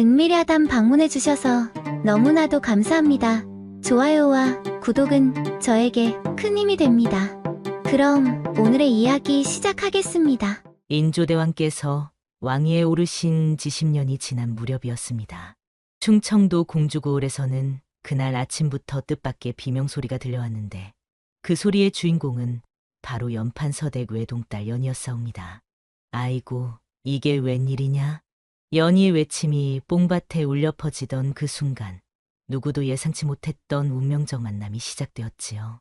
은밀야담 방문해주셔서 너무나도 감사합니다. 좋아요와 구독은 저에게 큰 힘이 됩니다. 그럼 오늘의 이야기 시작하겠습니다. 인조대왕께서 왕위에 오르신 지 10년이 지난 무렵이었습니다. 충청도 공주고을에서는 그날 아침부터 뜻밖의 비명소리가 들려왔는데 그 소리의 주인공은 바로 연판서댁 외동딸 연이었사옵니다. 아이고, 이게 웬일이냐? 연희의 외침이 뽕밭에 울려 퍼지던 그 순간 누구도 예상치 못했던 운명적 만남이 시작되었지요.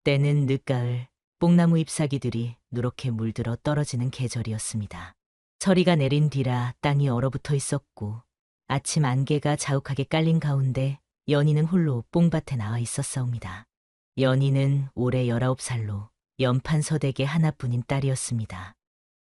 때는 늦가을, 뽕나무 잎사귀들이 누렇게 물들어 떨어지는 계절이었습니다. 서리가 내린 뒤라 땅이 얼어붙어 있었고 아침 안개가 자욱하게 깔린 가운데 연희는 홀로 뽕밭에 나와 있었사옵니다. 연희는 올해 19살로 연판서댁의 하나뿐인 딸이었습니다.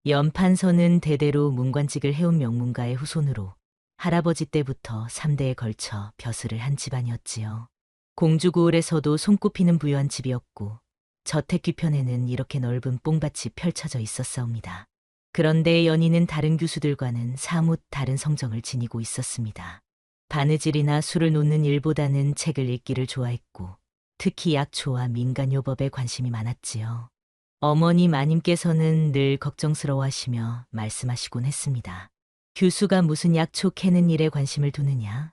연판서는 대대로 문관직을 해온 명문가의 후손으로 할아버지 때부터 3대에 걸쳐 벼슬을 한 집안이었지요. 공주고을에서도 손꼽히는 부유한 집이었고 저택 뒤편에는 이렇게 넓은 뽕밭이 펼쳐져 있었사옵니다. 그런데 연희는 다른 교수들과는 사뭇 다른 성정을 지니고 있었습니다. 바느질이나 술을 놓는 일보다는 책을 읽기를 좋아했고 특히 약초와 민간요법에 관심이 많았지요. 어머니 마님께서는 늘 걱정스러워하시며 말씀하시곤 했습니다. 교수가 무슨 약초 캐는 일에 관심을 두느냐?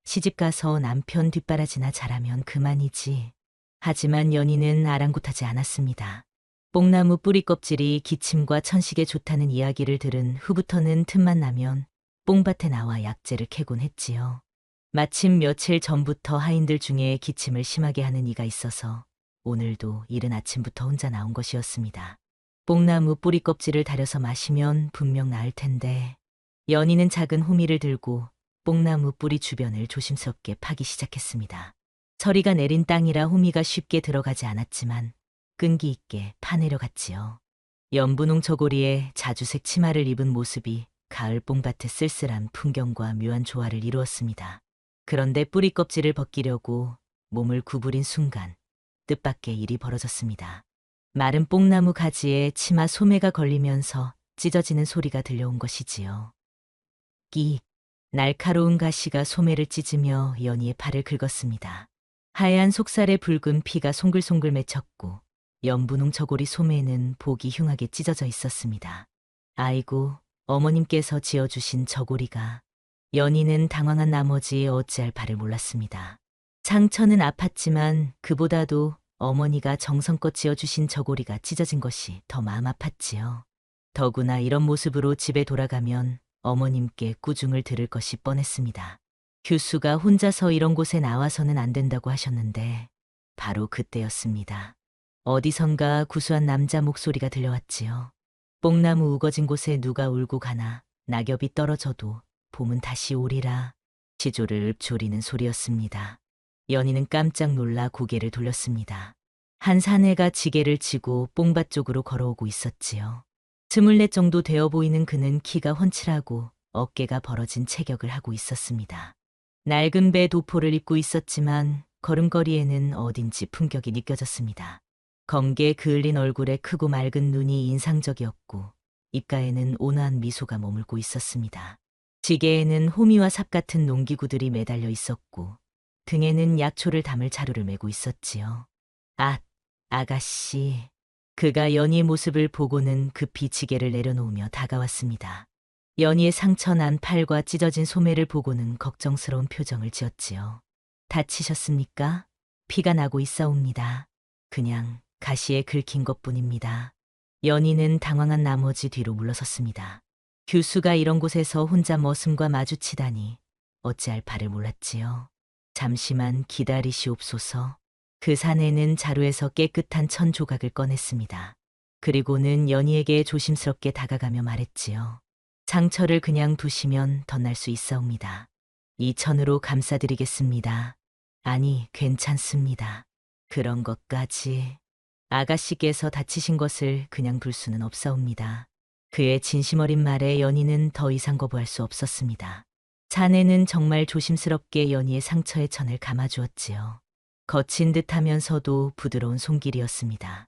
시집가서 남편 뒷바라지나 잘하면 그만이지. 하지만 연희는 아랑곳하지 않았습니다. 뽕나무 뿌리 껍질이 기침과 천식에 좋다는 이야기를 들은 후부터는 틈만 나면 뽕밭에 나와 약재를 캐곤 했지요. 마침 며칠 전부터 하인들 중에 기침을 심하게 하는 이가 있어서 오늘도 이른 아침부터 혼자 나온 것이었습니다. 뽕나무 뿌리 껍질을 다려서 마시면 분명 나을 텐데 연희는 작은 호미를 들고 뽕나무 뿌리 주변을 조심스럽게 파기 시작했습니다. 서리가 내린 땅이라 호미가 쉽게 들어가지 않았지만 끈기 있게 파내려갔지요. 연분홍 저고리에 자주색 치마를 입은 모습이 가을 뽕밭의 쓸쓸한 풍경과 묘한 조화를 이루었습니다. 그런데 뿌리 껍질을 벗기려고 몸을 구부린 순간 뜻밖의 일이 벌어졌습니다. 마른 뽕나무 가지에 치마 소매가 걸리면서 찢어지는 소리가 들려온 것이지요. 끼익! 날카로운 가시가 소매를 찢으며 연희의 팔을 긁었습니다. 하얀 속살에 붉은 피가 송글송글 맺혔고 연분홍 저고리 소매는 보기 흉하게 찢어져 있었습니다. 아이고, 어머님께서 지어주신 저고리가. 연희는 당황한 나머지 어찌할 바를 몰랐습니다. 상처는 아팠지만 그보다도 어머니가 정성껏 지어주신 저고리가 찢어진 것이 더 마음 아팠지요. 더구나 이런 모습으로 집에 돌아가면 어머님께 꾸중을 들을 것이 뻔했습니다. 교수가 혼자서 이런 곳에 나와서는 안 된다고 하셨는데 바로 그때였습니다. 어디선가 구수한 남자 목소리가 들려왔지요. 뽕나무 우거진 곳에 누가 울고 가나 낙엽이 떨어져도 봄은 다시 오리라. 시조를 읊조리는 소리였습니다. 연희는 깜짝 놀라 고개를 돌렸습니다. 한 사내가 지게를 지고 뽕밭 쪽으로 걸어오고 있었지요. 24 정도 되어 보이는 그는 키가 훤칠하고 어깨가 벌어진 체격을 하고 있었습니다. 낡은 배 도포를 입고 있었지만 걸음걸이에는 어딘지 품격이 느껴졌습니다. 검게 그을린 얼굴에 크고 맑은 눈이 인상적이었고 입가에는 온화한 미소가 머물고 있었습니다. 지게에는 호미와 삽 같은 농기구들이 매달려 있었고 등에는 약초를 담을 자루를 메고 있었지요. 아, 아가씨. 그가 연희의 모습을 보고는 급히 지게를 내려놓으며 다가왔습니다. 연희의 상처난 팔과 찢어진 소매를 보고는 걱정스러운 표정을 지었지요. 다치셨습니까? 피가 나고 있사옵니다. 그냥 가시에 긁힌 것뿐입니다. 연희는 당황한 나머지 뒤로 물러섰습니다. 교수가 이런 곳에서 혼자 머슴과 마주치다니 어찌할 바를 몰랐지요. 잠시만 기다리시옵소서. 그 사내는 자루에서 깨끗한 천 조각을 꺼냈습니다. 그리고는 연희에게 조심스럽게 다가가며 말했지요. 상처를 그냥 두시면 더 날 수 있사옵니다. 이 천으로 감싸드리겠습니다. 아니, 괜찮습니다. 그런 것까지. 아가씨께서 다치신 것을 그냥 둘 수는 없사옵니다. 그의 진심 어린 말에 연희는 더 이상 거부할 수 없었습니다. 사내는 정말 조심스럽게 연희의 상처에 천을 감아주었지요. 거친 듯하면서도 부드러운 손길이었습니다.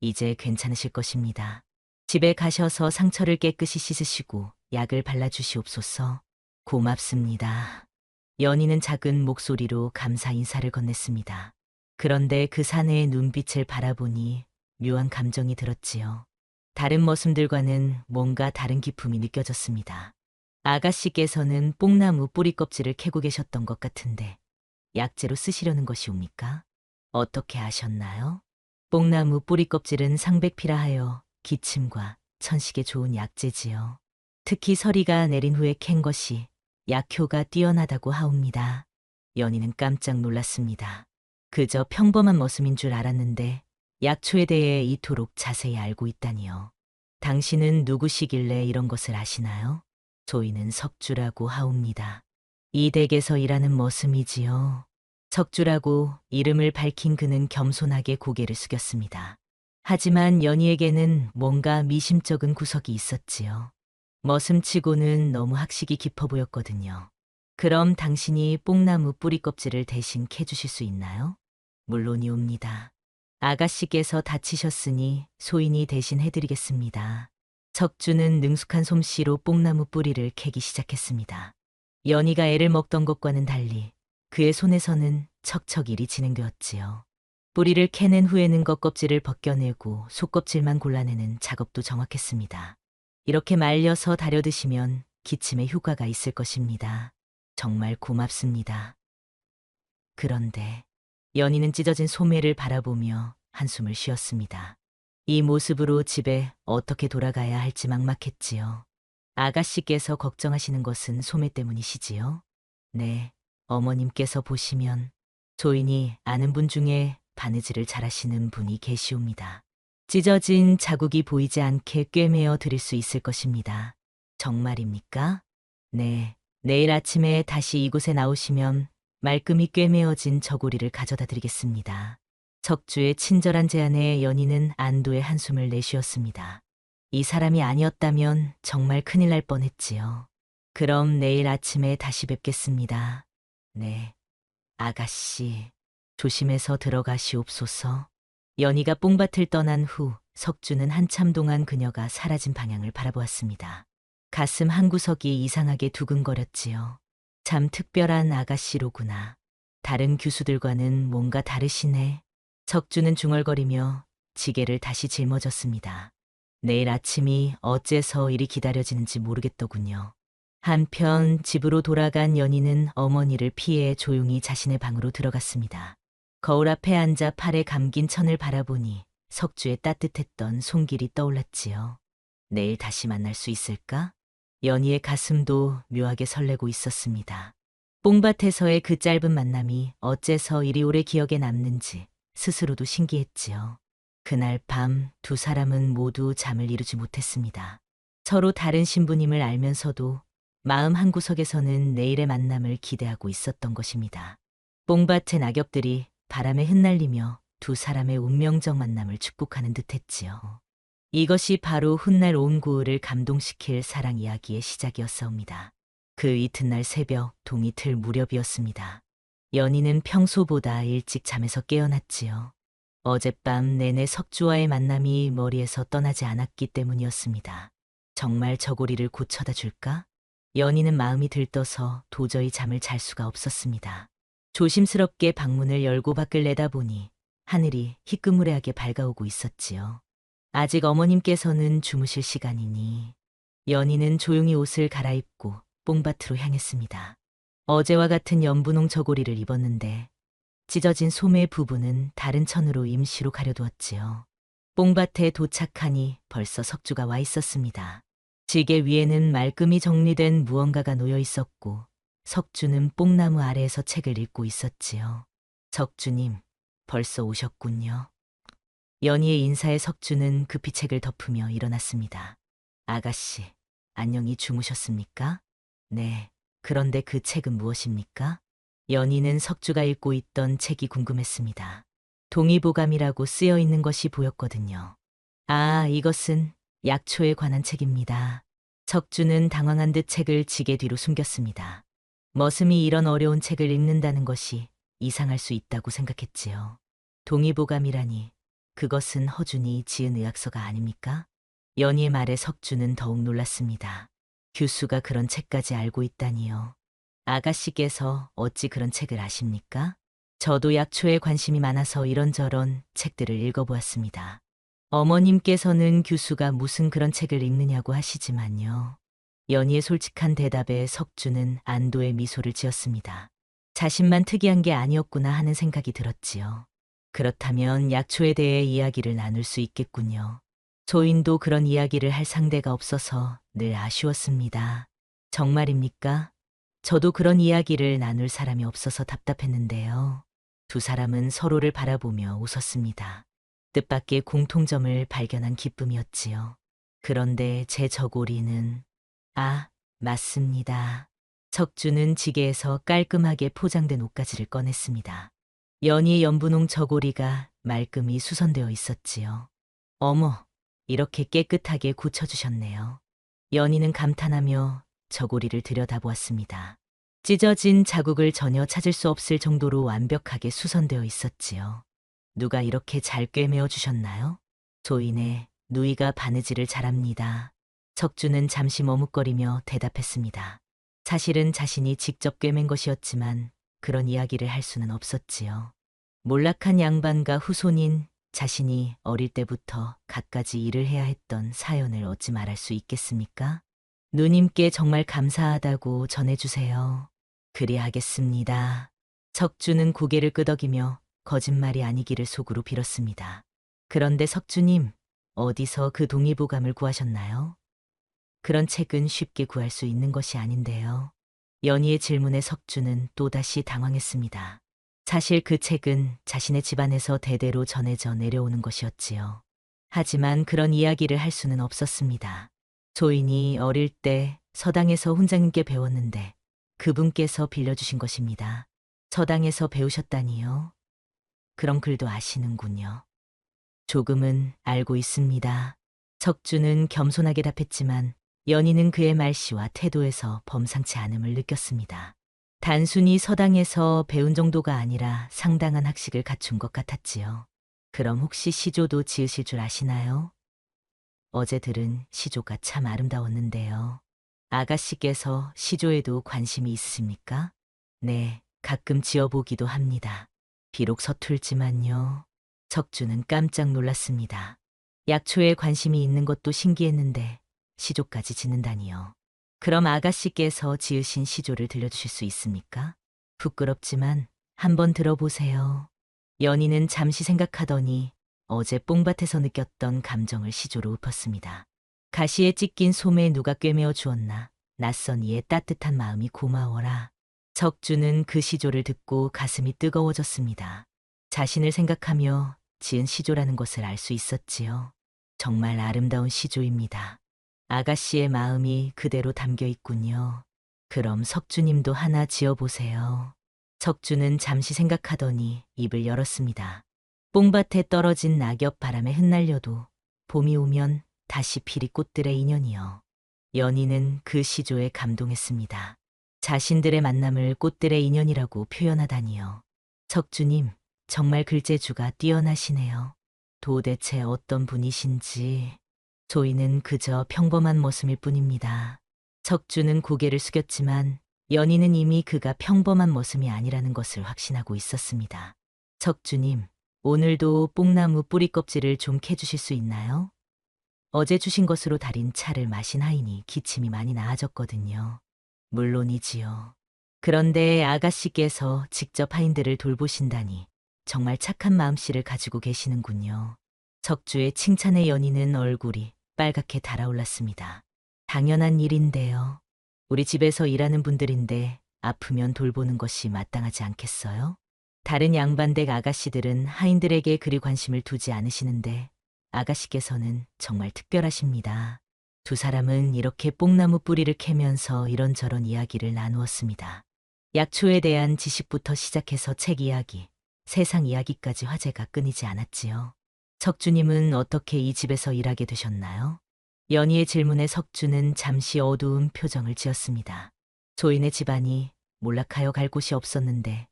이제 괜찮으실 것입니다. 집에 가셔서 상처를 깨끗이 씻으시고 약을 발라주시옵소서. 고맙습니다. 연희는 작은 목소리로 감사 인사를 건넸습니다. 그런데 그 사내의 눈빛을 바라보니 묘한 감정이 들었지요. 다른 머슴들과는 뭔가 다른 기품이 느껴졌습니다. 아가씨께서는 뽕나무 뿌리 껍질을 캐고 계셨던 것 같은데 약재로 쓰시려는 것이옵니까? 어떻게 아셨나요? 뽕나무 뿌리 껍질은 상백피라 하여 기침과 천식에 좋은 약재지요. 특히 서리가 내린 후에 캔 것이 약효가 뛰어나다고 하옵니다. 연희는 깜짝 놀랐습니다. 그저 평범한 머슴인 줄 알았는데 약초에 대해 이토록 자세히 알고 있다니요. 당신은 누구시길래 이런 것을 아시나요? 저희는 석주라고 하옵니다. 이 댁에서 일하는 머슴이지요. 석주라고 이름을 밝힌 그는 겸손하게 고개를 숙였습니다. 하지만 연희에게는 뭔가 미심쩍은 구석이 있었지요. 머슴치고는 너무 학식이 깊어 보였거든요. 그럼 당신이 뽕나무 뿌리 껍질을 대신 캐주실 수 있나요? 물론이옵니다. 아가씨께서 다치셨으니 소인이 대신 해드리겠습니다. 석주는 능숙한 솜씨로 뽕나무 뿌리를 캐기 시작했습니다. 연희가 애를 먹던 것과는 달리 그의 손에서는 척척 일이 진행되었지요. 뿌리를 캐낸 후에는 겉껍질을 벗겨내고 속껍질만 골라내는 작업도 정확했습니다. 이렇게 말려서 달여 드시면 기침에 효과가 있을 것입니다. 정말 고맙습니다. 그런데 연희는 찢어진 소매를 바라보며 한숨을 쉬었습니다. 이 모습으로 집에 어떻게 돌아가야 할지 막막했지요. 아가씨께서 걱정하시는 것은 소매 때문이시지요? 네, 어머님께서 보시면 조인이 아는 분 중에 바느질을 잘하시는 분이 계시옵니다. 찢어진 자국이 보이지 않게 꿰매어 드릴 수 있을 것입니다. 정말입니까? 네, 내일 아침에 다시 이곳에 나오시면 말끔히 꿰매어진 저고리를 가져다 드리겠습니다. 석주의 친절한 제안에 연희는 안도의 한숨을 내쉬었습니다. 이 사람이 아니었다면 정말 큰일 날 뻔했지요. 그럼 내일 아침에 다시 뵙겠습니다. 네, 아가씨, 조심해서 들어가시옵소서. 연희가 뽕밭을 떠난 후 석주는 한참 동안 그녀가 사라진 방향을 바라보았습니다. 가슴 한구석이 이상하게 두근거렸지요. 참 특별한 아가씨로구나. 다른 교수들과는 뭔가 다르시네. 석주는 중얼거리며 지게를 다시 짊어졌습니다. 내일 아침이 어째서 이리 기다려지는지 모르겠더군요. 한편 집으로 돌아간 연희는 어머니를 피해 조용히 자신의 방으로 들어갔습니다. 거울 앞에 앉아 팔에 감긴 천을 바라보니 석주의 따뜻했던 손길이 떠올랐지요. 내일 다시 만날 수 있을까? 연희의 가슴도 묘하게 설레고 있었습니다. 뽕밭에서의 그 짧은 만남이 어째서 이리 오래 기억에 남는지 스스로도 신기했지요. 그날 밤 두 사람은 모두 잠을 이루지 못했습니다. 서로 다른 신부님을 알면서도 마음 한구석에서는 내일의 만남을 기대하고 있었던 것입니다. 뽕밭의 낙엽들이 바람에 흩날리며 두 사람의 운명적 만남을 축복하는 듯했지요. 이것이 바로 훗날 온 고을을 감동시킬 사랑 이야기의 시작이었사옵니다. 그 이튿날 새벽 동이틀 무렵이었습니다. 연희는 평소보다 일찍 잠에서 깨어났지요. 어젯밤 내내 석주와의 만남이 머리에서 떠나지 않았기 때문이었습니다. 정말 저고리를 고쳐다 줄까? 연희는 마음이 들떠서 도저히 잠을 잘 수가 없었습니다. 조심스럽게 방문을 열고 밖을 내다보니 하늘이 희끄무레하게 밝아오고 있었지요. 아직 어머님께서는 주무실 시간이니 연희는 조용히 옷을 갈아입고 뽕밭으로 향했습니다. 어제와 같은 연분홍 저고리를 입었는데 찢어진 소매 부분은 다른 천으로 임시로 가려두었지요. 뽕밭에 도착하니 벌써 석주가 와 있었습니다. 지게 위에는 말끔히 정리된 무언가가 놓여 있었고 석주는 뽕나무 아래에서 책을 읽고 있었지요. 석주님, 벌써 오셨군요. 연희의 인사에 석주는 급히 책을 덮으며 일어났습니다. 아가씨, 안녕히 주무셨습니까? 네, 그런데 그 책은 무엇입니까? 연희는 석주가 읽고 있던 책이 궁금했습니다. 동의보감이라고 쓰여 있는 것이 보였거든요. 아, 이것은 약초에 관한 책입니다. 석주는 당황한 듯 책을 지게 뒤로 숨겼습니다. 머슴이 이런 어려운 책을 읽는다는 것이 이상할 수 있다고 생각했지요. 동의보감이라니 그것은 허준이 지은 의학서가 아닙니까? 연희의 말에 석주는 더욱 놀랐습니다. 규수가 그런 책까지 알고 있다니요. 아가씨께서 어찌 그런 책을 아십니까? 저도 약초에 관심이 많아서 이런저런 책들을 읽어보았습니다. 어머님께서는 규수가 무슨 그런 책을 읽느냐고 하시지만요. 연희의 솔직한 대답에 석주는 안도의 미소를 지었습니다. 자신만 특이한 게 아니었구나 하는 생각이 들었지요. 그렇다면 약초에 대해 이야기를 나눌 수 있겠군요. 조인도 그런 이야기를 할 상대가 없어서 늘 아쉬웠습니다. 정말입니까? 저도 그런 이야기를 나눌 사람이 없어서 답답했는데요. 두 사람은 서로를 바라보며 웃었습니다. 뜻밖의 공통점을 발견한 기쁨이었지요. 그런데 제 저고리는 맞습니다. 석주는 지게에서 깔끔하게 포장된 옷가지를 꺼냈습니다. 연희 연분홍 저고리가 말끔히 수선되어 있었지요. 어머, 이렇게 깨끗하게 고쳐주셨네요. 연희는 감탄하며 저고리를 들여다보았습니다. 찢어진 자국을 전혀 찾을 수 없을 정도로 완벽하게 수선되어 있었지요. 누가 이렇게 잘 꿰매어 주셨나요? 조인의 누이가 바느질을 잘합니다. 석주는 잠시 머뭇거리며 대답했습니다. 사실은 자신이 직접 꿰맨 것이었지만 그런 이야기를 할 수는 없었지요. 몰락한 양반과 후손인 자신이 어릴 때부터 갖가지 일을 해야 했던 사연을 어찌 말할 수 있겠습니까? 누님께 정말 감사하다고 전해주세요. 그리하겠습니다. 석주는 고개를 끄덕이며 거짓말이 아니기를 속으로 빌었습니다. 그런데 석주님, 어디서 그 동의보감을 구하셨나요? 그런 책은 쉽게 구할 수 있는 것이 아닌데요. 연희의 질문에 석주는 또다시 당황했습니다. 사실 그 책은 자신의 집안에서 대대로 전해져 내려오는 것이었지요. 하지만 그런 이야기를 할 수는 없었습니다. 조인이 어릴 때 서당에서 훈장님께 배웠는데 그분께서 빌려주신 것입니다. 서당에서 배우셨다니요? 그런 글도 아시는군요. 조금은 알고 있습니다. 석주는 겸손하게 답했지만 연희는 그의 말씨와 태도에서 범상치 않음을 느꼈습니다. 단순히 서당에서 배운 정도가 아니라 상당한 학식을 갖춘 것 같았지요. 그럼 혹시 시조도 지으실 줄 아시나요? 어제 들은 시조가 참 아름다웠는데요. 아가씨께서 시조에도 관심이 있으십니까? 네, 가끔 지어보기도 합니다. 비록 서툴지만요. 석주는 깜짝 놀랐습니다. 약초에 관심이 있는 것도 신기했는데 시조까지 짓는다니요. 그럼 아가씨께서 지으신 시조를 들려주실 수 있습니까? 부끄럽지만 한번 들어보세요. 연희는 잠시 생각하더니 어제 뽕밭에서 느꼈던 감정을 시조로 읊었습니다. 가시에 찢긴 솜에 누가 꿰매어 주었나 낯선 이의 따뜻한 마음이 고마워라. 석주는 그 시조를 듣고 가슴이 뜨거워졌습니다. 자신을 생각하며 지은 시조라는 것을 알 수 있었지요. 정말 아름다운 시조입니다. 아가씨의 마음이 그대로 담겨 있군요. 그럼 석주님도 하나 지어보세요. 석주는 잠시 생각하더니 입을 열었습니다. 뽕밭에 떨어진 낙엽 바람에 흩날려도 봄이 오면 다시 피리 꽃들의 인연이요. 연희는 그 시조에 감동했습니다. 자신들의 만남을 꽃들의 인연이라고 표현하다니요. 석주님, 정말 글재주가 뛰어나시네요. 도대체 어떤 분이신지. 조이는 그저 평범한 모습일 뿐입니다. 석주는 고개를 숙였지만 연희는 이미 그가 평범한 모습이 아니라는 것을 확신하고 있었습니다. 석주님, 오늘도 뽕나무 뿌리 껍질을 좀 캐주실 수 있나요? 어제 주신 것으로 달인 차를 마신 하이니 기침이 많이 나아졌거든요. 물론이지요. 그런데 아가씨께서 직접 하인들을 돌보신다니 정말 착한 마음씨를 가지고 계시는군요. 석주의 칭찬에 연희는 얼굴이 빨갛게 달아올랐습니다. 당연한 일인데요. 우리 집에서 일하는 분들인데 아프면 돌보는 것이 마땅하지 않겠어요? 다른 양반댁 아가씨들은 하인들에게 그리 관심을 두지 않으시는데 아가씨께서는 정말 특별하십니다. 두 사람은 이렇게 뽕나무 뿌리를 캐면서 이런저런 이야기를 나누었습니다. 약초에 대한 지식부터 시작해서 책 이야기, 세상 이야기까지 화제가 끊이지 않았지요. 석주님은 어떻게 이 집에서 일하게 되셨나요? 연희의 질문에 석주는 잠시 어두운 표정을 지었습니다. 조인의 집안이 몰락하여 갈 곳이 없었는데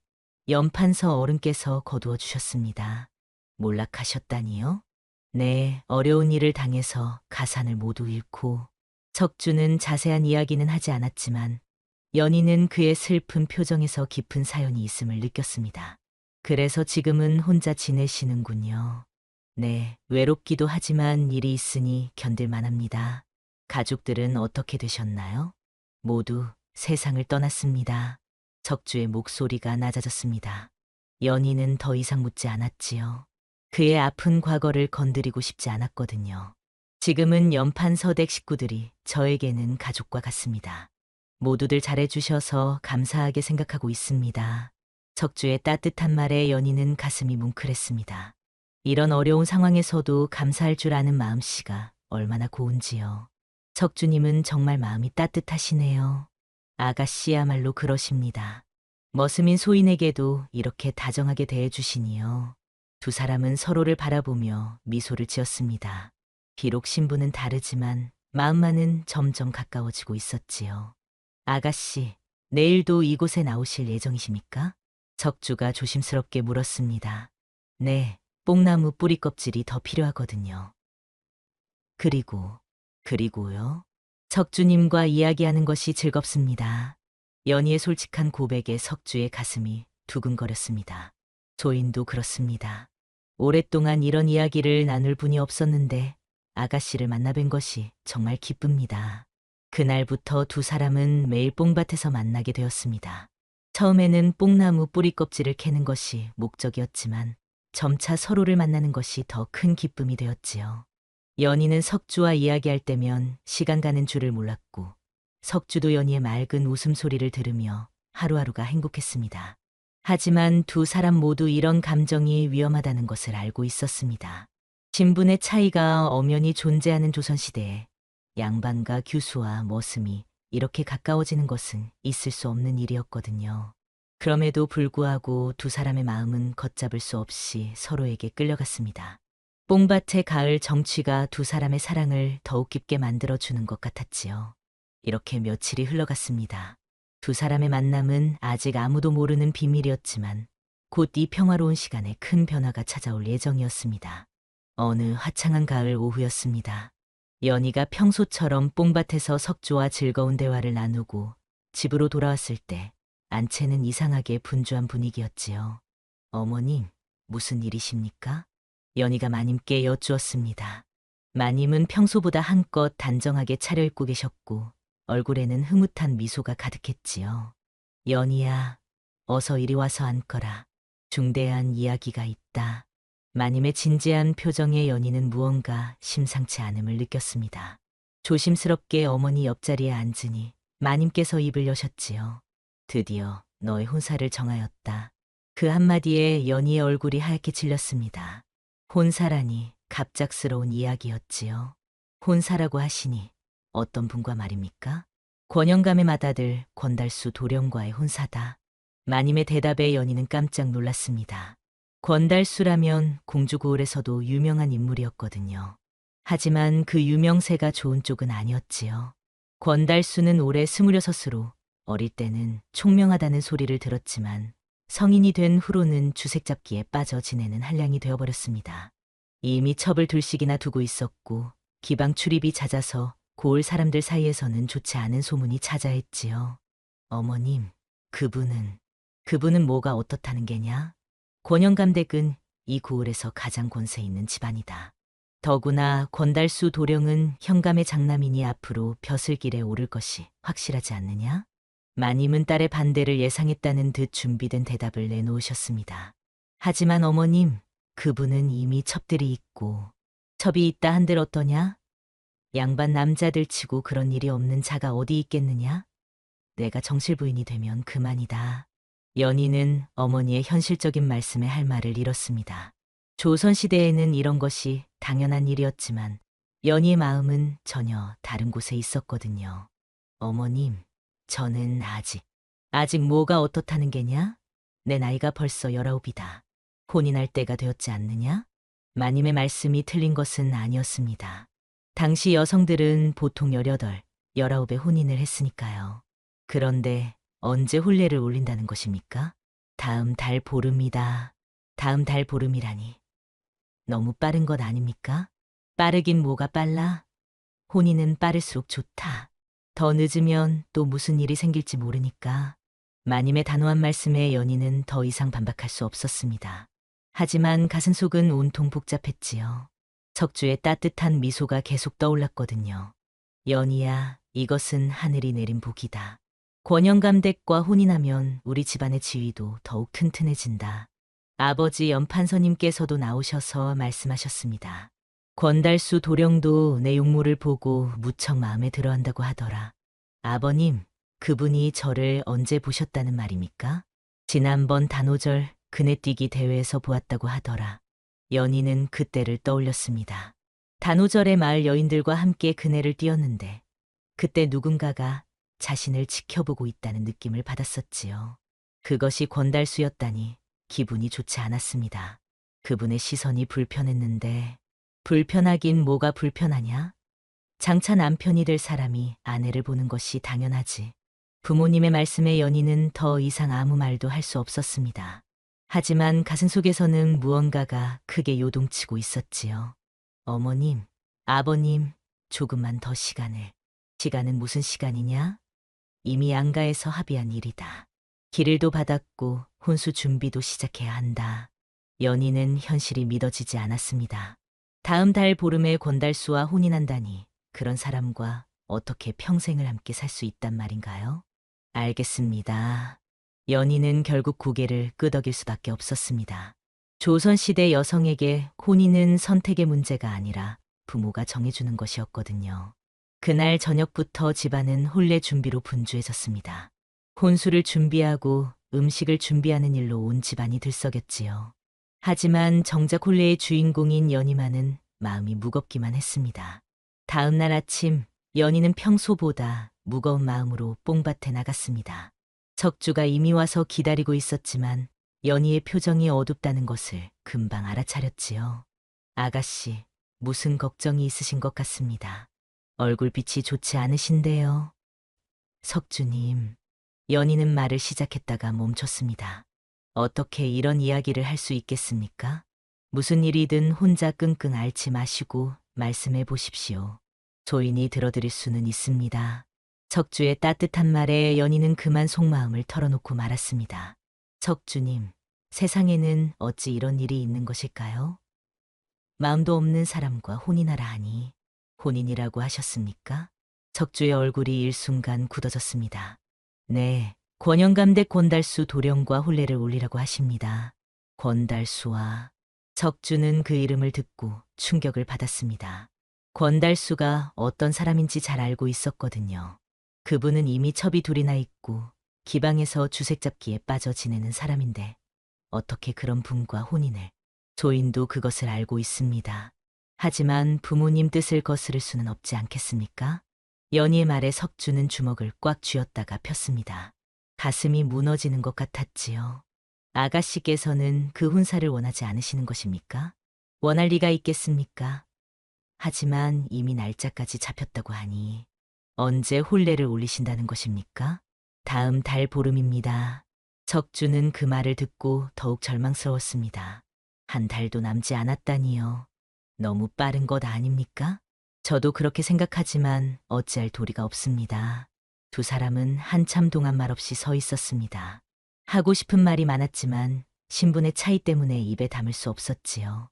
연판서 어른께서 거두어 주셨습니다. 몰락하셨다니요? 네, 어려운 일을 당해서 가산을 모두 잃고 척주는 자세한 이야기는 하지 않았지만 연희는 그의 슬픈 표정에서 깊은 사연이 있음을 느꼈습니다. 그래서 지금은 혼자 지내시는군요. 네, 외롭기도 하지만 일이 있으니 견딜만 합니다. 가족들은 어떻게 되셨나요? 모두 세상을 떠났습니다. 척주의 목소리가 낮아졌습니다. 연희는 더 이상 묻지 않았지요. 그의 아픈 과거를 건드리고 싶지 않았거든요. 지금은 연판 서댁 식구들이 저에게는 가족과 같습니다. 모두들 잘해주셔서 감사하게 생각하고 있습니다. 척주의 따뜻한 말에 연희는 가슴이 뭉클했습니다. 이런 어려운 상황에서도 감사할 줄 아는 마음씨가 얼마나 고운지요. 척주님은 정말 마음이 따뜻하시네요. 아가씨야말로 그러십니다. 머스민 소인에게도 이렇게 다정하게 대해주시니요. 두 사람은 서로를 바라보며 미소를 지었습니다. 비록 신분은 다르지만 마음만은 점점 가까워지고 있었지요. 아가씨, 내일도 이곳에 나오실 예정이십니까? 척주가 조심스럽게 물었습니다. 네, 뽕나무 뿌리 껍질이 더 필요하거든요. 그리고요? 척주님과 이야기하는 것이 즐겁습니다. 연희의 솔직한 고백에 석주의 가슴이 두근거렸습니다. 조인도 그렇습니다. 오랫동안 이런 이야기를 나눌 분이 없었는데 아가씨를 만나뵌 것이 정말 기쁩니다. 그날부터 두 사람은 매일 뽕밭에서 만나게 되었습니다. 처음에는 뽕나무 뿌리 껍질을 캐는 것이 목적이었지만 점차 서로를 만나는 것이 더 큰 기쁨이 되었지요. 연희는 석주와 이야기할 때면 시간 가는 줄을 몰랐고 석주도 연희의 맑은 웃음소리를 들으며 하루하루가 행복했습니다. 하지만 두 사람 모두 이런 감정이 위험하다는 것을 알고 있었습니다. 신분의 차이가 엄연히 존재하는 조선시대에 양반과 규수와 머슴이 이렇게 가까워지는 것은 있을 수 없는 일이었거든요. 그럼에도 불구하고 두 사람의 마음은 걷잡을 수 없이 서로에게 끌려갔습니다. 뽕밭의 가을 정취가 두 사람의 사랑을 더욱 깊게 만들어주는 것 같았지요. 이렇게 며칠이 흘러갔습니다. 두 사람의 만남은 아직 아무도 모르는 비밀이었지만 곧 이 평화로운 시간에 큰 변화가 찾아올 예정이었습니다. 어느 화창한 가을 오후였습니다. 연희가 평소처럼 뽕밭에서 석주와 즐거운 대화를 나누고 집으로 돌아왔을 때 안채는 이상하게 분주한 분위기였지요. 어머님, 무슨 일이십니까? 연희가 마님께 여쭈었습니다. 마님은 평소보다 한껏 단정하게 차려입고 계셨고 얼굴에는 흐뭇한 미소가 가득했지요. 연희야, 어서 이리 와서 앉거라. 중대한 이야기가 있다. 마님의 진지한 표정에 연희는 무언가 심상치 않음을 느꼈습니다. 조심스럽게 어머니 옆자리에 앉으니 마님께서 입을 여셨지요. 드디어 너의 혼사를 정하였다. 그 한마디에 연희의 얼굴이 하얗게 질렸습니다. 혼사라니 갑작스러운 이야기였지요. 혼사라고 하시니 어떤 분과 말입니까? 권영감의 맏아들 권달수 도령과의 혼사다. 마님의 대답에 연희는 깜짝 놀랐습니다. 권달수라면 공주고을에서도 유명한 인물이었거든요. 하지만 그 유명세가 좋은 쪽은 아니었지요. 권달수는 올해 26으로 어릴 때는 총명하다는 소리를 들었지만 성인이 된 후로는 주색잡기에 빠져 지내는 한량이 되어버렸습니다. 이미 첩을 둘씩이나 두고 있었고 기방 출입이 잦아서 고을 사람들 사이에서는 좋지 않은 소문이 자자했지요. 어머님, 그분은 뭐가 어떻다는 게냐? 권영감댁은 이 고을에서 가장 권세 있는 집안이다. 더구나 권달수 도령은 현감의 장남이니 앞으로 벼슬길에 오를 것이 확실하지 않느냐? 마님은 딸의 반대를 예상했다는 듯 준비된 대답을 내놓으셨습니다. 하지만 어머님, 그분은 이미 첩들이 있고 첩이 있다 한들 어떠냐? 양반 남자들 치고 그런 일이 없는 자가 어디 있겠느냐? 내가 정실부인이 되면 그만이다. 연희는 어머니의 현실적인 말씀에 할 말을 잃었습니다. 조선시대에는 이런 것이 당연한 일이었지만 연희의 마음은 전혀 다른 곳에 있었거든요. 어머님, 저는 아직 뭐가 어떻다는 게냐? 내 나이가 벌써 19이다. 혼인할 때가 되었지 않느냐? 마님의 말씀이 틀린 것은 아니었습니다. 당시 여성들은 보통 18, 19에 혼인을 했으니까요. 그런데 언제 혼례를 올린다는 것입니까? 다음 달 보름이다. 다음 달 보름이라니. 너무 빠른 것 아닙니까? 빠르긴 뭐가 빨라? 혼인은 빠를수록 좋다. 더 늦으면 또 무슨 일이 생길지 모르니까. 마님의 단호한 말씀에 연희는 더 이상 반박할 수 없었습니다. 하지만 가슴속은 온통 복잡했지요. 척주의 따뜻한 미소가 계속 떠올랐거든요. 연희야, 이것은 하늘이 내린 복이다. 권영감댁과 혼인하면 우리 집안의 지위도 더욱 튼튼해진다. 아버지 연판서님께서도 나오셔서 말씀하셨습니다. 권달수 도령도 내 용모를 보고 무척 마음에 들어한다고 하더라. 아버님, 그분이 저를 언제 보셨다는 말입니까? 지난번 단오절 그네뛰기 대회에서 보았다고 하더라. 연희는 그때를 떠올렸습니다. 단오절에 마을 여인들과 함께 그네를 뛰었는데 그때 누군가가 자신을 지켜보고 있다는 느낌을 받았었지요. 그것이 권달수였다니 기분이 좋지 않았습니다. 그분의 시선이 불편했는데 불편하긴 뭐가 불편하냐? 장차 남편이 될 사람이 아내를 보는 것이 당연하지. 부모님의 말씀에 연희는 더 이상 아무 말도 할 수 없었습니다. 하지만 가슴속에서는 무언가가 크게 요동치고 있었지요. 어머님, 아버님, 조금만 더 시간을. 시간은 무슨 시간이냐? 이미 양가에서 합의한 일이다. 길일도 받았고 혼수 준비도 시작해야 한다. 연희는 현실이 믿어지지 않았습니다. 다음 달 보름에 권달수와 혼인한다니 그런 사람과 어떻게 평생을 함께 살 수 있단 말인가요? 알겠습니다. 연희는 결국 고개를 끄덕일 수밖에 없었습니다. 조선시대 여성에게 혼인은 선택의 문제가 아니라 부모가 정해주는 것이었거든요. 그날 저녁부터 집안은 혼례 준비로 분주해졌습니다. 혼수를 준비하고 음식을 준비하는 일로 온 집안이 들썩였지요. 하지만 정작 혼례의 주인공인 연희만은 마음이 무겁기만 했습니다. 다음 날 아침 연희는 평소보다 무거운 마음으로 뽕밭에 나갔습니다. 척주가 이미 와서 기다리고 있었지만 연희의 표정이 어둡다는 것을 금방 알아차렸지요. 아가씨, 무슨 걱정이 있으신 것 같습니다. 얼굴빛이 좋지 않으신데요. 석주님, 연희는 말을 시작했다가 멈췄습니다. 어떻게 이런 이야기를 할 수 있겠습니까? 무슨 일이든 혼자 끙끙 앓지 마시고 말씀해 보십시오. 조인이 들어드릴 수는 있습니다. 척주의 따뜻한 말에 연희는 그만 속마음을 털어놓고 말았습니다. 척주님, 세상에는 어찌 이런 일이 있는 것일까요? 마음도 없는 사람과 혼인하라 하니 혼인이라고 하셨습니까? 척주의 얼굴이 일순간 굳어졌습니다. 네, 권영감댁 권달수 도령과 혼례를 올리라고 하십니다. 권달수와 척주는 그 이름을 듣고 충격을 받았습니다. 권달수가 어떤 사람인지 잘 알고 있었거든요. 그분은 이미 첩이 둘이나 있고 기방에서 주색 잡기에 빠져 지내는 사람인데 어떻게 그런 분과 혼인을. 조인도 그것을 알고 있습니다. 하지만 부모님 뜻을 거스를 수는 없지 않겠습니까? 연희의 말에 석주는 주먹을 꽉 쥐었다가 폈습니다. 가슴이 무너지는 것 같았지요. 아가씨께서는 그 혼사를 원하지 않으시는 것입니까? 원할 리가 있겠습니까? 하지만 이미 날짜까지 잡혔다고 하니 언제 혼례를 올리신다는 것입니까? 다음 달 보름입니다. 척주는 그 말을 듣고 더욱 절망스러웠습니다. 한 달도 남지 않았다니요. 너무 빠른 것 아닙니까? 저도 그렇게 생각하지만 어찌할 도리가 없습니다. 두 사람은 한참 동안 말없이 서 있었습니다. 하고 싶은 말이 많았지만 신분의 차이 때문에 입에 담을 수 없었지요.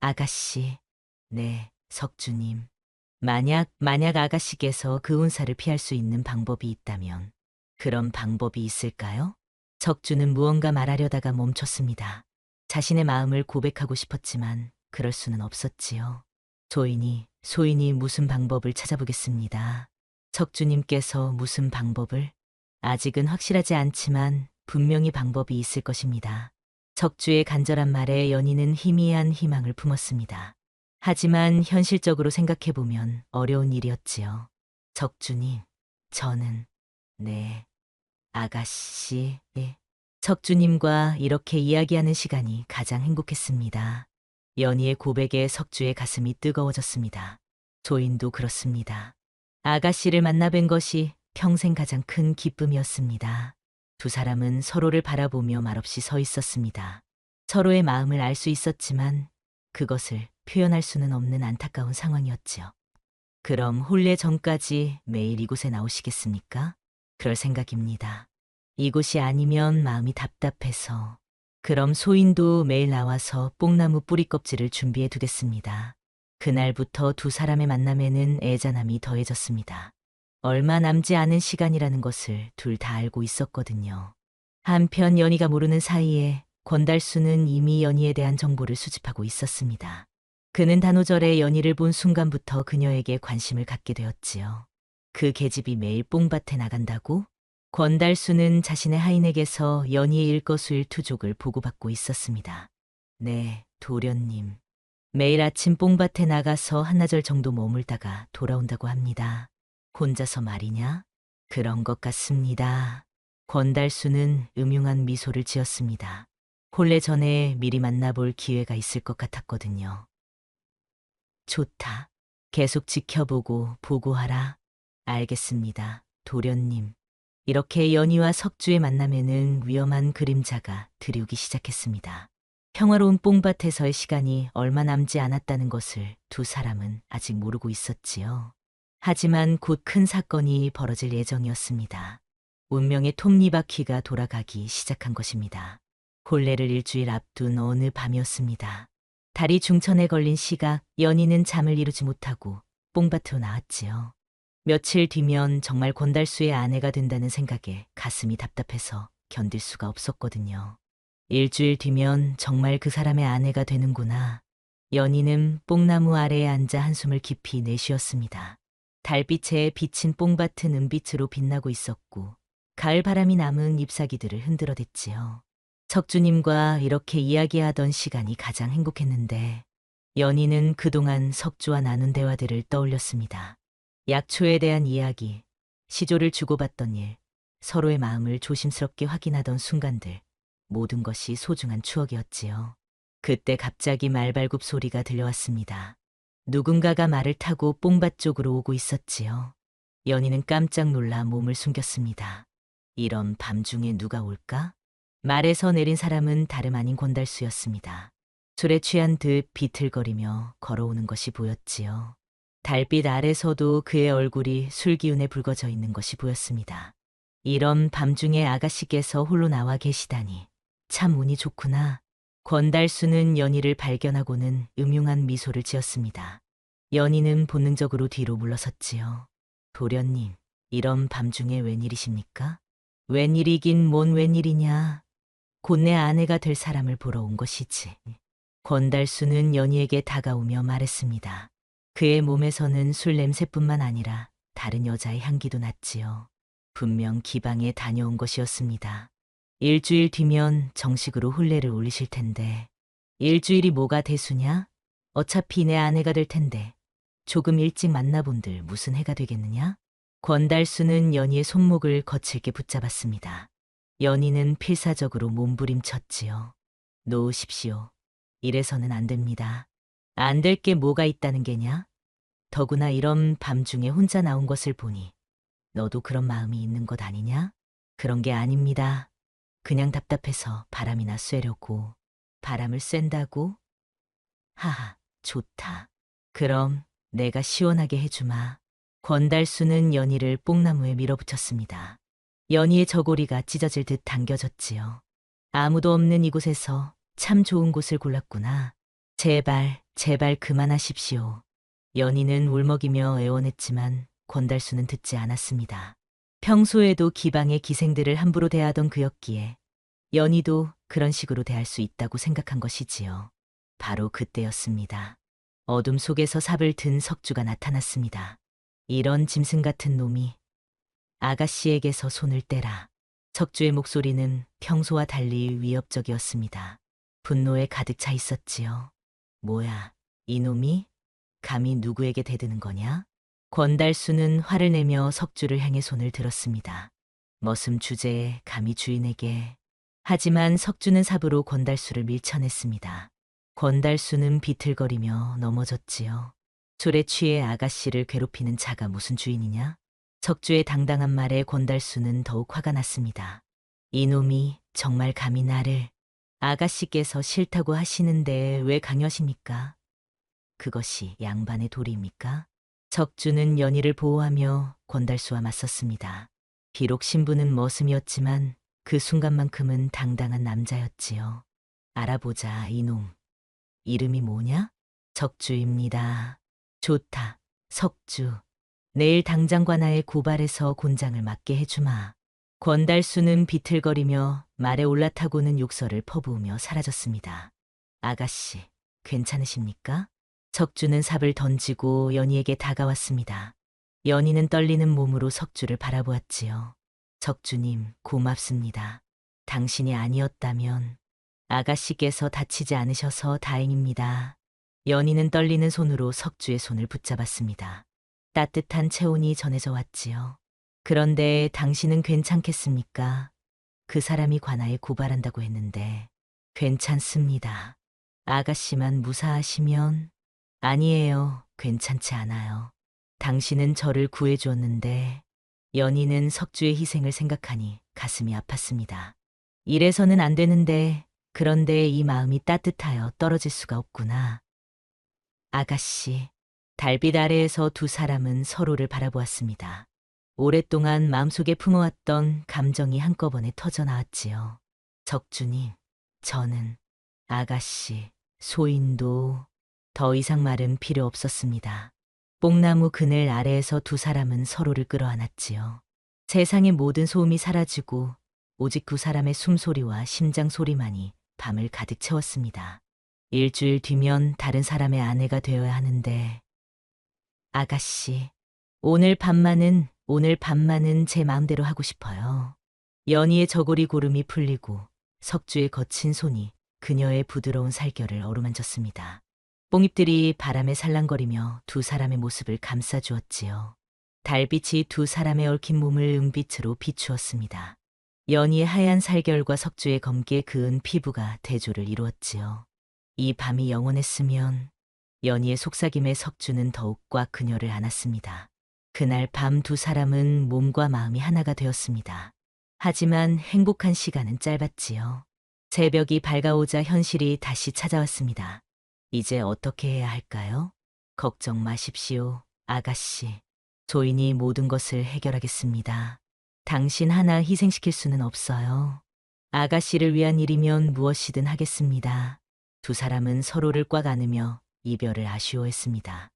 아가씨, 네, 석주님. 만약 아가씨께서 그 운사를 피할 수 있는 방법이 있다면 그런 방법이 있을까요? 척주는 무언가 말하려다가 멈췄습니다. 자신의 마음을 고백하고 싶었지만 그럴 수는 없었지요. 소인이 무슨 방법을 찾아보겠습니다. 척주님께서 무슨 방법을? 아직은 확실하지 않지만 분명히 방법이 있을 것입니다. 척주의 간절한 말에 연희는 희미한 희망을 품었습니다. 하지만 현실적으로 생각해보면 어려운 일이었지요. 척주님, 저는, 네, 아가씨, 네. 척주님과 이렇게 이야기하는 시간이 가장 행복했습니다. 연희의 고백에 석주의 가슴이 뜨거워졌습니다. 조인도 그렇습니다. 아가씨를 만나뵌 것이 평생 가장 큰 기쁨이었습니다. 두 사람은 서로를 바라보며 말없이 서 있었습니다. 서로의 마음을 알 수 있었지만 그것을 표현할 수는 없는 안타까운 상황이었지요. 그럼 혼례 전까지 매일 이곳에 나오시겠습니까? 그럴 생각입니다. 이곳이 아니면 마음이 답답해서. 그럼 소인도 매일 나와서 뽕나무 뿌리 껍질을 준비해 두겠습니다. 그날부터 두 사람의 만남에는 애잔함이 더해졌습니다. 얼마 남지 않은 시간이라는 것을 둘 다 알고 있었거든요. 한편 연희가 모르는 사이에 권달수는 이미 연희에 대한 정보를 수집하고 있었습니다. 그는 단오절에 연희를 본 순간부터 그녀에게 관심을 갖게 되었지요. 그 계집이 매일 뽕밭에 나간다고? 권달수는 자신의 하인에게서 연희의 일거수일투족을 보고받고 있었습니다. 네, 도련님. 매일 아침 뽕밭에 나가서 한나절 정도 머물다가 돌아온다고 합니다. 혼자서 말이냐? 그런 것 같습니다. 권달수는 음흉한 미소를 지었습니다. 혼례 전에 미리 만나볼 기회가 있을 것 같았거든요. 좋다. 계속 지켜보고 보고하라. 알겠습니다, 도련님. 이렇게 연희와 석주의 만남에는 위험한 그림자가 들이오기 시작했습니다. 평화로운 뽕밭에서의 시간이 얼마 남지 않았다는 것을 두 사람은 아직 모르고 있었지요. 하지만 곧 큰 사건이 벌어질 예정이었습니다. 운명의 톱니바퀴가 돌아가기 시작한 것입니다. 혼례를 일주일 앞둔 어느 밤이었습니다. 달이 중천에 걸린 시각, 연희는 잠을 이루지 못하고 뽕밭으로 나왔지요. 며칠 뒤면 정말 권달수의 아내가 된다는 생각에 가슴이 답답해서 견딜 수가 없었거든요. 일주일 뒤면 정말 그 사람의 아내가 되는구나. 연희는 뽕나무 아래에 앉아 한숨을 깊이 내쉬었습니다. 달빛에 비친 뽕밭은 은빛으로 빛나고 있었고 가을 바람이 남은 잎사귀들을 흔들어댔지요. 석주님과 이렇게 이야기하던 시간이 가장 행복했는데 연희는 그동안 석주와 나눈 대화들을 떠올렸습니다. 약초에 대한 이야기, 시조를 주고받던 일, 서로의 마음을 조심스럽게 확인하던 순간들, 모든 것이 소중한 추억이었지요. 그때 갑자기 말발굽 소리가 들려왔습니다. 누군가가 말을 타고 뽕밭 쪽으로 오고 있었지요. 연희는 깜짝 놀라 몸을 숨겼습니다. 이런 밤중에 누가 올까? 말에서 내린 사람은 다름 아닌 권달수였습니다. 술에 취한 듯 비틀거리며 걸어오는 것이 보였지요. 달빛 아래서도 그의 얼굴이 술기운에 붉어져 있는 것이 보였습니다. 이런 밤중에 아가씨께서 홀로 나와 계시다니 참 운이 좋구나. 권달수는 연희를 발견하고는 음흉한 미소를 지었습니다. 연희는 본능적으로 뒤로 물러섰지요. 도련님, 이런 밤중에 웬일이십니까? 웬일이긴 뭔 웬일이냐. 곧 내 아내가 될 사람을 보러 온 것이지. 권달수는 연희에게 다가오며 말했습니다. 그의 몸에서는 술 냄새뿐만 아니라 다른 여자의 향기도 났지요. 분명 기방에 다녀온 것이었습니다. 일주일 뒤면 정식으로 혼례를 올리실 텐데 일주일이 뭐가 대수냐? 어차피 내 아내가 될 텐데 조금 일찍 만나본들 무슨 해가 되겠느냐? 권달수는 연희의 손목을 거칠게 붙잡았습니다. 연희는 필사적으로 몸부림쳤지요. 놓으십시오. 이래서는 안 됩니다. 안 될 게 뭐가 있다는 게냐? 더구나 이런 밤중에 혼자 나온 것을 보니 너도 그런 마음이 있는 것 아니냐? 그런 게 아닙니다. 그냥 답답해서 바람이나 쐬려고. 바람을 쐰다고? 하하, 좋다. 그럼 내가 시원하게 해주마. 권달수는 연희를 뽕나무에 밀어붙였습니다. 연희의 저고리가 찢어질 듯 당겨졌지요. 아무도 없는 이곳에서 참 좋은 곳을 골랐구나. 제발, 제발 그만하십시오. 연희는 울먹이며 애원했지만 권달수는 듣지 않았습니다. 평소에도 기방의 기생들을 함부로 대하던 그였기에 연희도 그런 식으로 대할 수 있다고 생각한 것이지요. 바로 그때였습니다. 어둠 속에서 삽을 든 석주가 나타났습니다. 이런 짐승 같은 놈이 아가씨에게서 손을 떼라. 석주의 목소리는 평소와 달리 위협적이었습니다. 분노에 가득 차 있었지요. 뭐야, 이놈이? 감히 누구에게 대드는 거냐? 권달수는 화를 내며 석주를 향해 손을 들었습니다. 머슴 주제에 감히 주인에게. 하지만 석주는 삽으로 권달수를 밀쳐냈습니다. 권달수는 비틀거리며 넘어졌지요. 술에 취해 아가씨를 괴롭히는 자가 무슨 주인이냐? 석주의 당당한 말에 권달수는 더욱 화가 났습니다. 이놈이 정말 감히 나를. 아가씨께서 싫다고 하시는데 왜 강요하십니까? 그것이 양반의 도리입니까? 석주는 연희를 보호하며 권달수와 맞섰습니다. 비록 신부는 머슴이었지만 그 순간만큼은 당당한 남자였지요. 알아보자, 이놈. 이름이 뭐냐? 석주입니다. 좋다, 석주. 내일 당장 관아에 고발해서 곤장을 맞게 해주마. 권달수는 비틀거리며 말에 올라타고는 욕설을 퍼부으며 사라졌습니다. 아가씨, 괜찮으십니까? 석주는 삽을 던지고 연희에게 다가왔습니다. 연희는 떨리는 몸으로 석주를 바라보았지요. 석주님, 고맙습니다. 당신이 아니었다면 아가씨께서 다치지 않으셔서 다행입니다. 연희는 떨리는 손으로 석주의 손을 붙잡았습니다. 따뜻한 체온이 전해져 왔지요. 그런데 당신은 괜찮겠습니까? 그 사람이 관아에 고발한다고 했는데. 괜찮습니다. 아가씨만 무사하시면. 아니에요. 괜찮지 않아요. 당신은 저를 구해주었는데. 연희는 석주의 희생을 생각하니 가슴이 아팠습니다. 이래서는 안 되는데, 그런데 이 마음이 따뜻하여 떨어질 수가 없구나. 아가씨. 달빛 아래에서 두 사람은 서로를 바라보았습니다. 오랫동안 마음속에 품어왔던 감정이 한꺼번에 터져나왔지요. 석주님, 저는 아가씨, 소인도 더 이상 말은 필요 없었습니다. 뽕나무 그늘 아래에서 두 사람은 서로를 끌어안았지요. 세상의 모든 소음이 사라지고 오직 두 사람의 숨소리와 심장 소리만이 밤을 가득 채웠습니다. 일주일 뒤면 다른 사람의 아내가 되어야 하는데. 아가씨, 오늘 밤만은 제 마음대로 하고 싶어요. 연희의 저고리 고름이 풀리고 석주의 거친 손이 그녀의 부드러운 살결을 어루만졌습니다. 뽕잎들이 바람에 살랑거리며 두 사람의 모습을 감싸주었지요. 달빛이 두 사람의 얽힌 몸을 은빛으로 비추었습니다. 연희의 하얀 살결과 석주의 검게 그은 피부가 대조를 이루었지요. 이 밤이 영원했으면. 연희의 속삭임에 석주는 더욱 꽉 그녀를 안았습니다. 그날 밤 두 사람은 몸과 마음이 하나가 되었습니다. 하지만 행복한 시간은 짧았지요. 새벽이 밝아오자 현실이 다시 찾아왔습니다. 이제 어떻게 해야 할까요? 걱정 마십시오, 아가씨. 조인이 모든 것을 해결하겠습니다. 당신 하나 희생시킬 수는 없어요. 아가씨를 위한 일이면 무엇이든 하겠습니다. 두 사람은 서로를 꽉 안으며 이별을 아쉬워했습니다.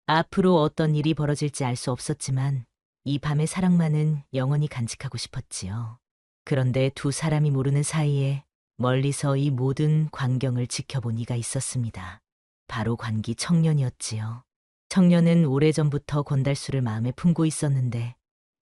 앞으로 어떤 일이 벌어질지 알 수 없었지만 이 밤의 사랑만은 영원히 간직하고 싶었지요. 그런데 두 사람이 모르는 사이에 멀리서 이 모든 광경을 지켜본 이가 있었습니다. 바로 관기 청년이었지요. 청년은 오래전부터 권달수를 마음에 품고 있었는데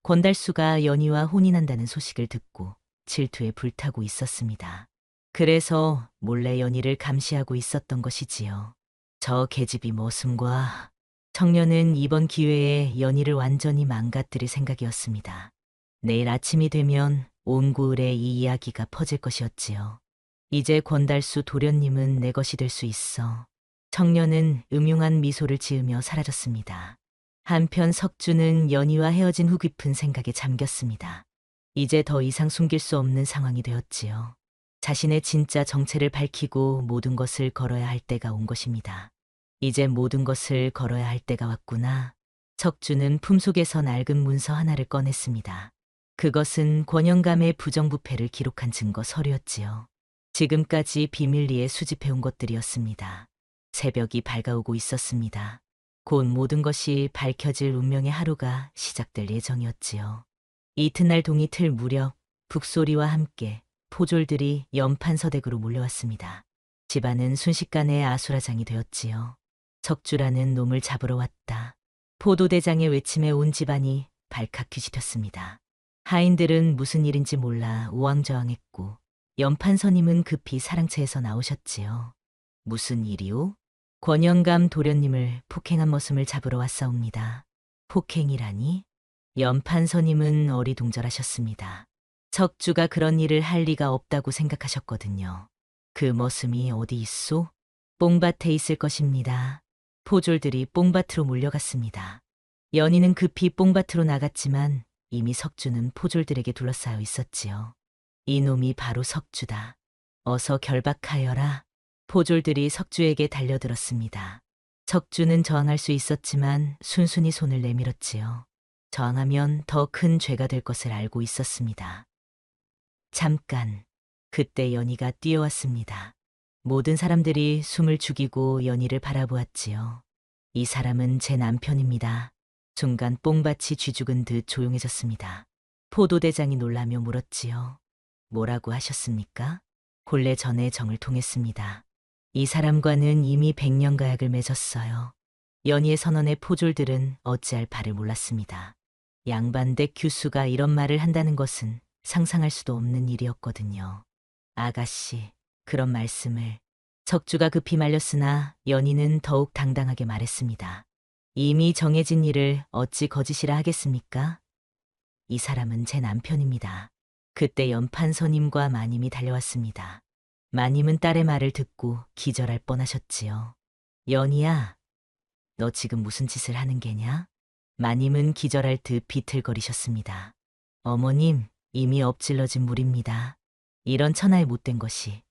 권달수가 연희와 혼인한다는 소식을 듣고 질투에 불타고 있었습니다. 그래서 몰래 연희를 감시하고 있었던 것이지요. 저 계집이 머슴과. 청년은 이번 기회에 연희를 완전히 망가뜨릴 생각이었습니다. 내일 아침이 되면 온 고을에 이 이야기가 퍼질 것이었지요. 이제 권달수 도련님은 내 것이 될 수 있어. 청년은 음흉한 미소를 지으며 사라졌습니다. 한편 석주는 연희와 헤어진 후 깊은 생각에 잠겼습니다. 이제 더 이상 숨길 수 없는 상황이 되었지요. 자신의 진짜 정체를 밝히고 모든 것을 걸어야 할 때가 온 것입니다. 이제 모든 것을 걸어야 할 때가 왔구나. 석주는 품속에서 낡은 문서 하나를 꺼냈습니다. 그것은 권영감의 부정부패를 기록한 증거 서류였지요. 지금까지 비밀리에 수집해온 것들이었습니다. 새벽이 밝아오고 있었습니다. 곧 모든 것이 밝혀질 운명의 하루가 시작될 예정이었지요. 이튿날 동이 틀 무렵 북소리와 함께 포졸들이 연판서댁으로 몰려왔습니다. 집안은 순식간에 아수라장이 되었지요. 석주라는 놈을 잡으러 왔다. 포도대장의 외침에 온 집안이 발칵 뒤집혔습니다. 하인들은 무슨 일인지 몰라 우왕좌왕했고 연판서님은 급히 사랑채에서 나오셨지요. 무슨 일이오? 권영감 도련님을 폭행한 머슴을 잡으러 왔사옵니다. 폭행이라니? 연판서님은 어리둥절하셨습니다. 석주가 그런 일을 할 리가 없다고 생각하셨거든요. 그 머슴이 어디 있소? 뽕밭에 있을 것입니다. 포졸들이 뽕밭으로 몰려갔습니다. 연희는 급히 뽕밭으로 나갔지만 이미 석주는 포졸들에게 둘러싸여 있었지요. 이놈이 바로 석주다. 어서 결박하여라. 포졸들이 석주에게 달려들었습니다. 석주는 저항할 수 있었지만 순순히 손을 내밀었지요. 저항하면 더 큰 죄가 될 것을 알고 있었습니다. 잠깐, 그때 연희가 뛰어왔습니다. 모든 사람들이 숨을 죽이고 연희를 바라보았지요. 이 사람은 제 남편입니다. 순간 뽕밭이 쥐죽은 듯 조용해졌습니다. 포도대장이 놀라며 물었지요. 뭐라고 하셨습니까? 본래 전에 정을 통했습니다. 이 사람과는 이미 100년 가약을 맺었어요. 연희의 선언의 포졸들은 어찌할 바를 몰랐습니다. 양반댁 규수가 이런 말을 한다는 것은 상상할 수도 없는 일이었거든요. 아가씨, 그런 말씀을. 석주가 급히 말렸으나 연희는 더욱 당당하게 말했습니다. 이미 정해진 일을 어찌 거짓이라 하겠습니까? 이 사람은 제 남편입니다. 그때 연판서님과 마님이 달려왔습니다. 마님은 딸의 말을 듣고 기절할 뻔하셨지요. 연희야, 너 지금 무슨 짓을 하는 게냐? 마님은 기절할 듯 비틀거리셨습니다. 어머님, 이미 엎질러진 물입니다. 이런 천하에 못된 것이.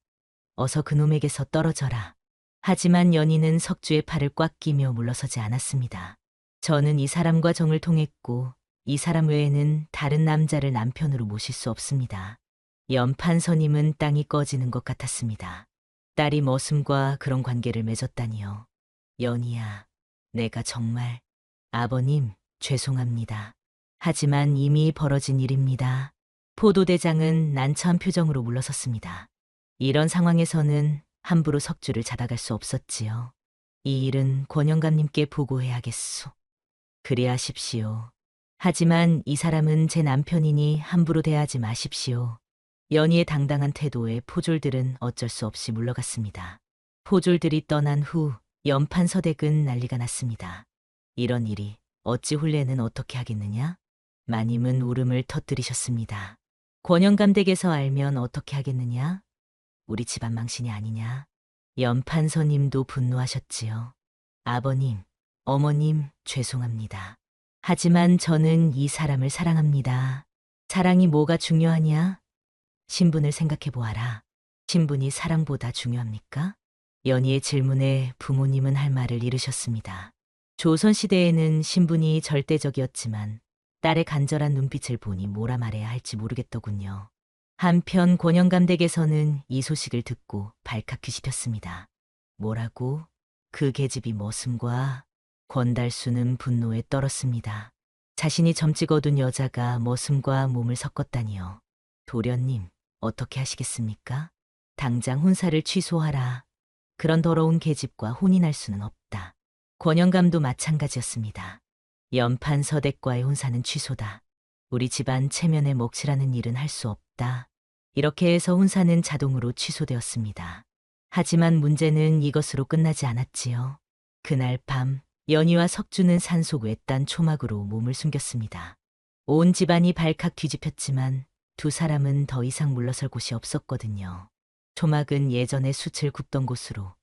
어서 그놈에게서 떨어져라. 하지만 연희는 석주의 팔을 꽉 끼며 물러서지 않았습니다. 저는 이 사람과 정을 통했고 이 사람 외에는 다른 남자를 남편으로 모실 수 없습니다. 연판서님은 땅이 꺼지는 것 같았습니다. 딸이 머슴과 그런 관계를 맺었다니요. 연희야, 내가 정말... 아버님, 죄송합니다. 하지만 이미 벌어진 일입니다. 포도대장은 난처한 표정으로 물러섰습니다. 이런 상황에서는 함부로 석주를 잡아갈 수 없었지요. 이 일은 권영감님께 보고해야겠소. 그리 하십시오. 하지만 이 사람은 제 남편이니 함부로 대하지 마십시오. 연희의 당당한 태도에 포졸들은 어쩔 수 없이 물러갔습니다. 포졸들이 떠난 후 연판서댁은 난리가 났습니다. 이런 일이 어찌 혼례는 어떻게 하겠느냐? 마님은 울음을 터뜨리셨습니다. 권영감댁에서 알면 어떻게 하겠느냐? 우리 집안 망신이 아니냐? 연판서님도 분노하셨지요. 아버님, 어머님, 죄송합니다. 하지만 저는 이 사람을 사랑합니다. 사랑이 뭐가 중요하냐? 신분을 생각해 보아라. 신분이 사랑보다 중요합니까? 연희의 질문에 부모님은 할 말을 잃으셨습니다. 조선시대에는 신분이 절대적이었지만 딸의 간절한 눈빛을 보니 뭐라 말해야 할지 모르겠더군요. 한편 권영감댁에서는 이 소식을 듣고 발칵 뒤집혔습니다. 뭐라고? 그 계집이 머슴과... 권달수는 분노에 떨었습니다. 자신이 점찍 얻은 여자가 머슴과 몸을 섞었다니요. 도련님, 어떻게 하시겠습니까? 당장 혼사를 취소하라. 그런 더러운 계집과 혼인할 수는 없다. 권영감도 마찬가지였습니다. 연판서댁과의 혼사는 취소다. 우리 집안 체면에 먹칠하는 일은 할 수 없다. 이렇게 해서 혼사는 자동으로 취소되었습니다. 하지만 문제는 이것으로 끝나지 않았지요. 그날 밤 연희와 석주는 산속 외딴 초막으로 몸을 숨겼습니다. 온 집안이 발칵 뒤집혔지만 두 사람은 더 이상 물러설 곳이 없었거든요. 초막은 예전에 숯을 굽던 곳으로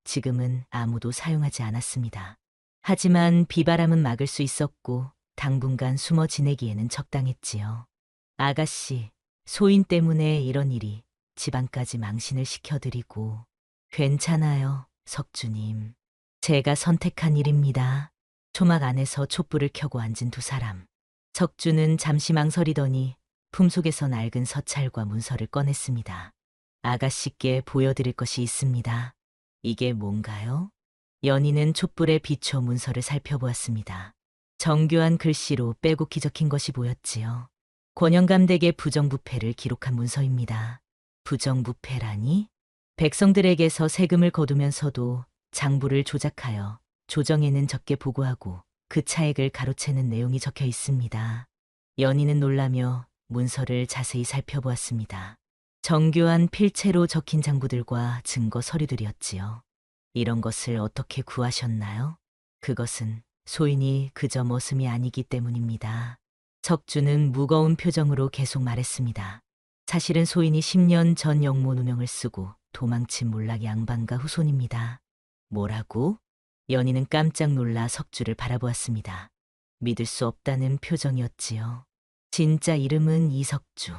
지금은 아무도 사용하지 않았습니다. 하지만 비바람은 막을 수 있었고 당분간 숨어 지내기에는 적당했지요. 아가씨, 소인 때문에 이런 일이 집안까지 망신을 시켜드리고 괜찮아요, 석주님. 제가 선택한 일입니다. 초막 안에서 촛불을 켜고 앉은 두 사람. 석주는 잠시 망설이더니 품속에서 낡은 서찰과 문서를 꺼냈습니다. 아가씨께 보여드릴 것이 있습니다. 이게 뭔가요? 연희는 촛불에 비춰 문서를 살펴보았습니다. 정교한 글씨로 빼곡히 적힌 것이 보였지요. 권영감댁의 부정부패를 기록한 문서입니다. 부정부패라니? 백성들에게서 세금을 거두면서도 장부를 조작하여 조정에는 적게 보고하고 그 차액을 가로채는 내용이 적혀 있습니다. 연희는 놀라며 문서를 자세히 살펴보았습니다. 정교한 필체로 적힌 장부들과 증거 서류들이었지요. 이런 것을 어떻게 구하셨나요? 그것은 소인이 그저 머슴이 아니기 때문입니다. 석주는 무거운 표정으로 계속 말했습니다. 사실은 소인이 10년 전 영모 누명을 쓰고 도망친 몰락 양반가 후손입니다. 뭐라고? 연희는 깜짝 놀라 석주를 바라보았습니다. 믿을 수 없다는 표정이었지요. 진짜 이름은 이석주.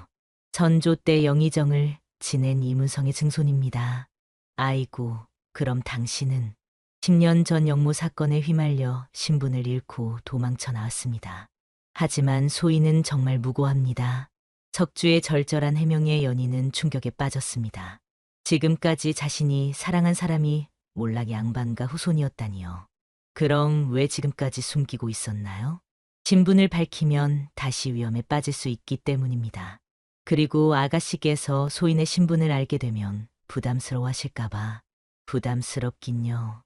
선조 때 영의정을 지낸 이문성의 증손입니다. 아이고, 그럼 당신은... 10년 전 영모 사건에 휘말려 신분을 잃고 도망쳐 나왔습니다. 하지만 소인은 정말 무고합니다. 석주의 절절한 해명에 연희는 충격에 빠졌습니다. 지금까지 자신이 사랑한 사람이 몰락 양반과 후손이었다니요. 그럼 왜 지금까지 숨기고 있었나요? 신분을 밝히면 다시 위험에 빠질 수 있기 때문입니다. 그리고 아가씨께서 소인의 신분을 알게 되면 부담스러워 하실까봐. 부담스럽긴요.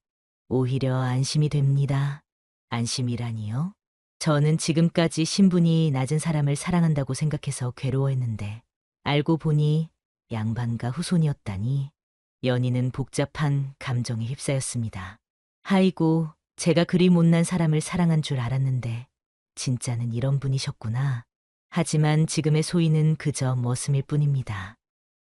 오히려 안심이 됩니다. 안심이라니요? 저는 지금까지 신분이 낮은 사람을 사랑한다고 생각해서 괴로워했는데 알고 보니 양반과 후손이었다니. 연희는 복잡한 감정에 휩싸였습니다. 아이고, 제가 그리 못난 사람을 사랑한 줄 알았는데 진짜는 이런 분이셨구나. 하지만 지금의 소인은 그저 머슴일 뿐입니다.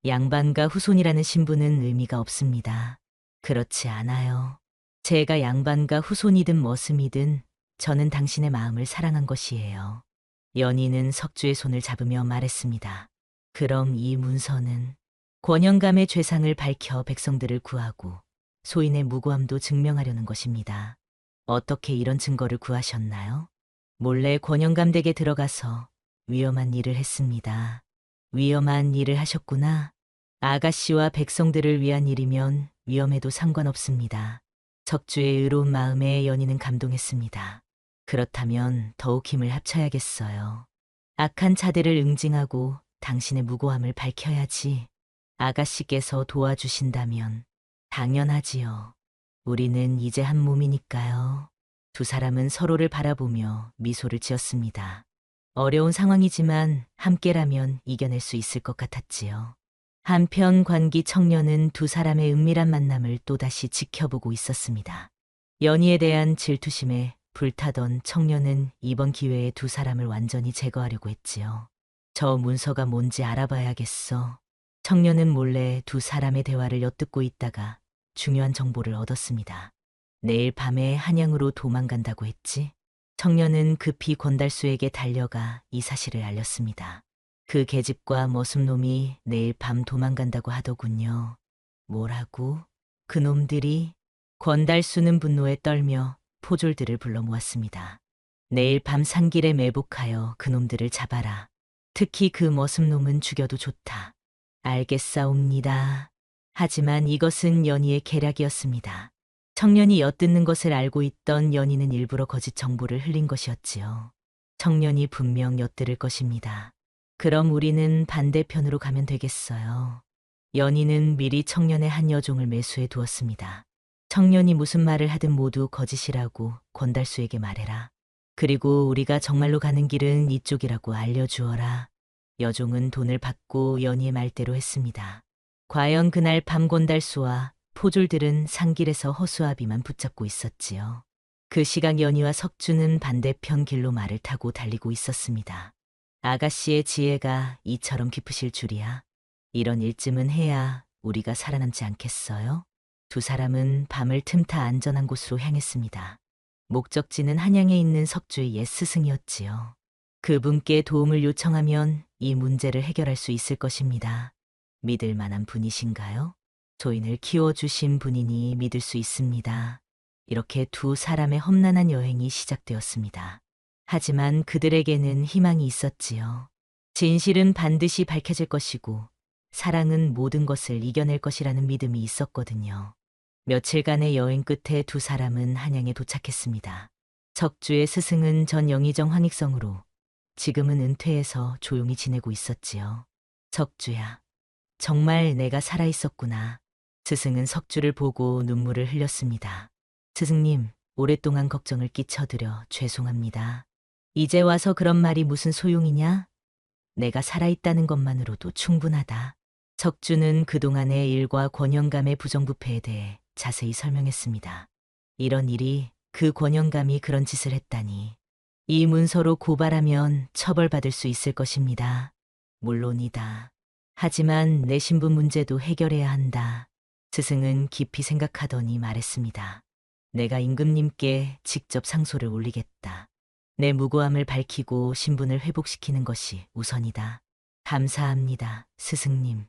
양반과 후손이라는 신분은 의미가 없습니다. 그렇지 않아요. 제가 양반과 후손이든 머슴이든 저는 당신의 마음을 사랑한 것이에요. 연희는 석주의 손을 잡으며 말했습니다. 그럼 이 문서는 권영감의 죄상을 밝혀 백성들을 구하고 소인의 무고함도 증명하려는 것입니다. 어떻게 이런 증거를 구하셨나요? 몰래 권영감 댁에 들어가서 위험한 일을 했습니다. 위험한 일을 하셨구나. 아가씨와 백성들을 위한 일이면 위험해도 상관없습니다. 석주의 의로운 마음에 연희는 감동했습니다. 그렇다면 더욱 힘을 합쳐야겠어요. 악한 자들을 응징하고 당신의 무고함을 밝혀야지. 아가씨께서 도와주신다면 당연하지요. 우리는 이제 한 몸이니까요. 두 사람은 서로를 바라보며 미소를 지었습니다. 어려운 상황이지만 함께라면 이겨낼 수 있을 것 같았지요. 한편 관기 청년은 두 사람의 은밀한 만남을 또다시 지켜보고 있었습니다. 연희에 대한 질투심에 불타던 청년은 이번 기회에 두 사람을 완전히 제거하려고 했지요. 저 문서가 뭔지 알아봐야겠어. 청년은 몰래 두 사람의 대화를 엿듣고 있다가 중요한 정보를 얻었습니다. 내일 밤에 한양으로 도망간다고 했지? 청년은 급히 권달수에게 달려가 이 사실을 알렸습니다. 그 계집과 머슴놈이 내일 밤 도망간다고 하더군요. 뭐라고? 그놈들이? 권달수는 분노에 떨며 포졸들을 불러 모았습니다. 내일 밤 산길에 매복하여 그놈들을 잡아라. 특히 그 머슴놈은 죽여도 좋다. 알겠사옵니다. 하지만 이것은 연희의 계략이었습니다. 청년이 엿듣는 것을 알고 있던 연희는 일부러 거짓 정보를 흘린 것이었지요. 청년이 분명 엿들을 것입니다. 그럼 우리는 반대편으로 가면 되겠어요. 연희는 미리 청년의 한 여종을 매수해 두었습니다. 청년이 무슨 말을 하든 모두 거짓이라고 권달수에게 말해라. 그리고 우리가 정말로 가는 길은 이쪽이라고 알려주어라. 여종은 돈을 받고 연희의 말대로 했습니다. 과연 그날 밤 권달수와 포졸들은 산길에서 허수아비만 붙잡고 있었지요. 그 시각 연희와 석주는 반대편 길로 말을 타고 달리고 있었습니다. 아가씨의 지혜가 이처럼 깊으실 줄이야. 이런 일쯤은 해야 우리가 살아남지 않겠어요? 두 사람은 밤을 틈타 안전한 곳으로 향했습니다. 목적지는 한양에 있는 석주의 옛 스승이었지요. 그분께 도움을 요청하면 이 문제를 해결할 수 있을 것입니다. 믿을 만한 분이신가요? 소인을 키워주신 분이니 믿을 수 있습니다. 이렇게 두 사람의 험난한 여행이 시작되었습니다. 하지만 그들에게는 희망이 있었지요. 진실은 반드시 밝혀질 것이고 사랑은 모든 것을 이겨낼 것이라는 믿음이 있었거든요. 며칠간의 여행 끝에 두 사람은 한양에 도착했습니다. 석주의 스승은 전 영의정 황익성으로 지금은 은퇴해서 조용히 지내고 있었지요. 석주야, 정말 내가 살아있었구나. 스승은 석주를 보고 눈물을 흘렸습니다. 스승님, 오랫동안 걱정을 끼쳐드려 죄송합니다. 이제 와서 그런 말이 무슨 소용이냐? 내가 살아있다는 것만으로도 충분하다. 석주는 그동안의 일과 권영감의 부정부패에 대해 자세히 설명했습니다. 이런 일이 그 권영감이 그런 짓을 했다니. 이 문서로 고발하면 처벌받을 수 있을 것입니다. 물론이다. 하지만 내 신분 문제도 해결해야 한다. 스승은 깊이 생각하더니 말했습니다. 내가 임금님께 직접 상소를 올리겠다. 내 무고함을 밝히고 신분을 회복시키는 것이 우선이다. 감사합니다, 스승님.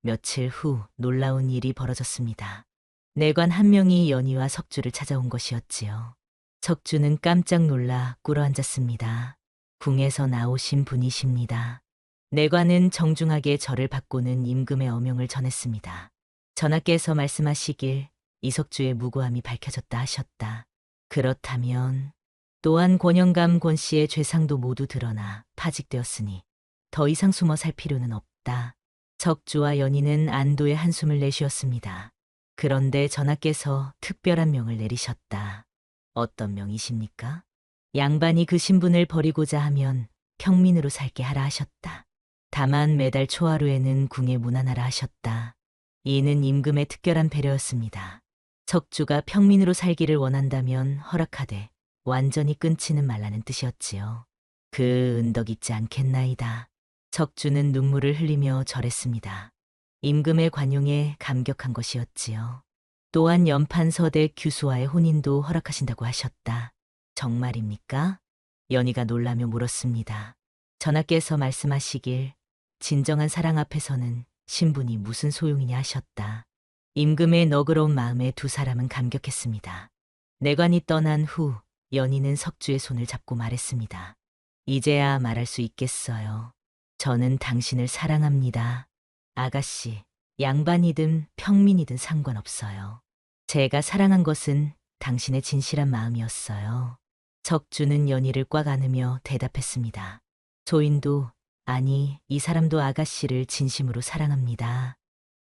며칠 후 놀라운 일이 벌어졌습니다. 내관 한 명이 연희와 석주를 찾아온 것이었지요. 석주는 깜짝 놀라 꿇어앉았습니다. 궁에서 나오신 분이십니다. 내관은 정중하게 절을 받고는 임금의 어명을 전했습니다. 전하께서 말씀하시길 이석주의 무고함이 밝혀졌다 하셨다. 그렇다면 또한 권영감 권 씨의 죄상도 모두 드러나 파직되었으니 더 이상 숨어 살 필요는 없다. 석주와 연희는 안도의 한숨을 내쉬었습니다. 그런데 전하께서 특별한 명을 내리셨다. 어떤 명이십니까? 양반이 그 신분을 버리고자 하면 평민으로 살게 하라 하셨다. 다만 매달 초하루에는 궁에 문안하라 하셨다. 이는 임금의 특별한 배려였습니다. 석주가 평민으로 살기를 원한다면 허락하되 완전히 끊지는 말라는 뜻이었지요. 그 은덕 있지 않겠나이다. 석주는 눈물을 흘리며 절했습니다. 임금의 관용에 감격한 것이었지요. 또한 연판서대 규수와의 혼인도 허락하신다고 하셨다. 정말입니까? 연희가 놀라며 물었습니다. 전하께서 말씀하시길 진정한 사랑 앞에서는 신분이 무슨 소용이냐 하셨다. 임금의 너그러운 마음에 두 사람은 감격했습니다. 내관이 떠난 후 연희는 석주의 손을 잡고 말했습니다. 이제야 말할 수 있겠어요. 저는 당신을 사랑합니다. 아가씨, 양반이든 평민이든 상관없어요. 제가 사랑한 것은 당신의 진실한 마음이었어요. 석주는 연희를 꽉 안으며 대답했습니다. 소인도, 아니, 이 사람도 아가씨를 진심으로 사랑합니다.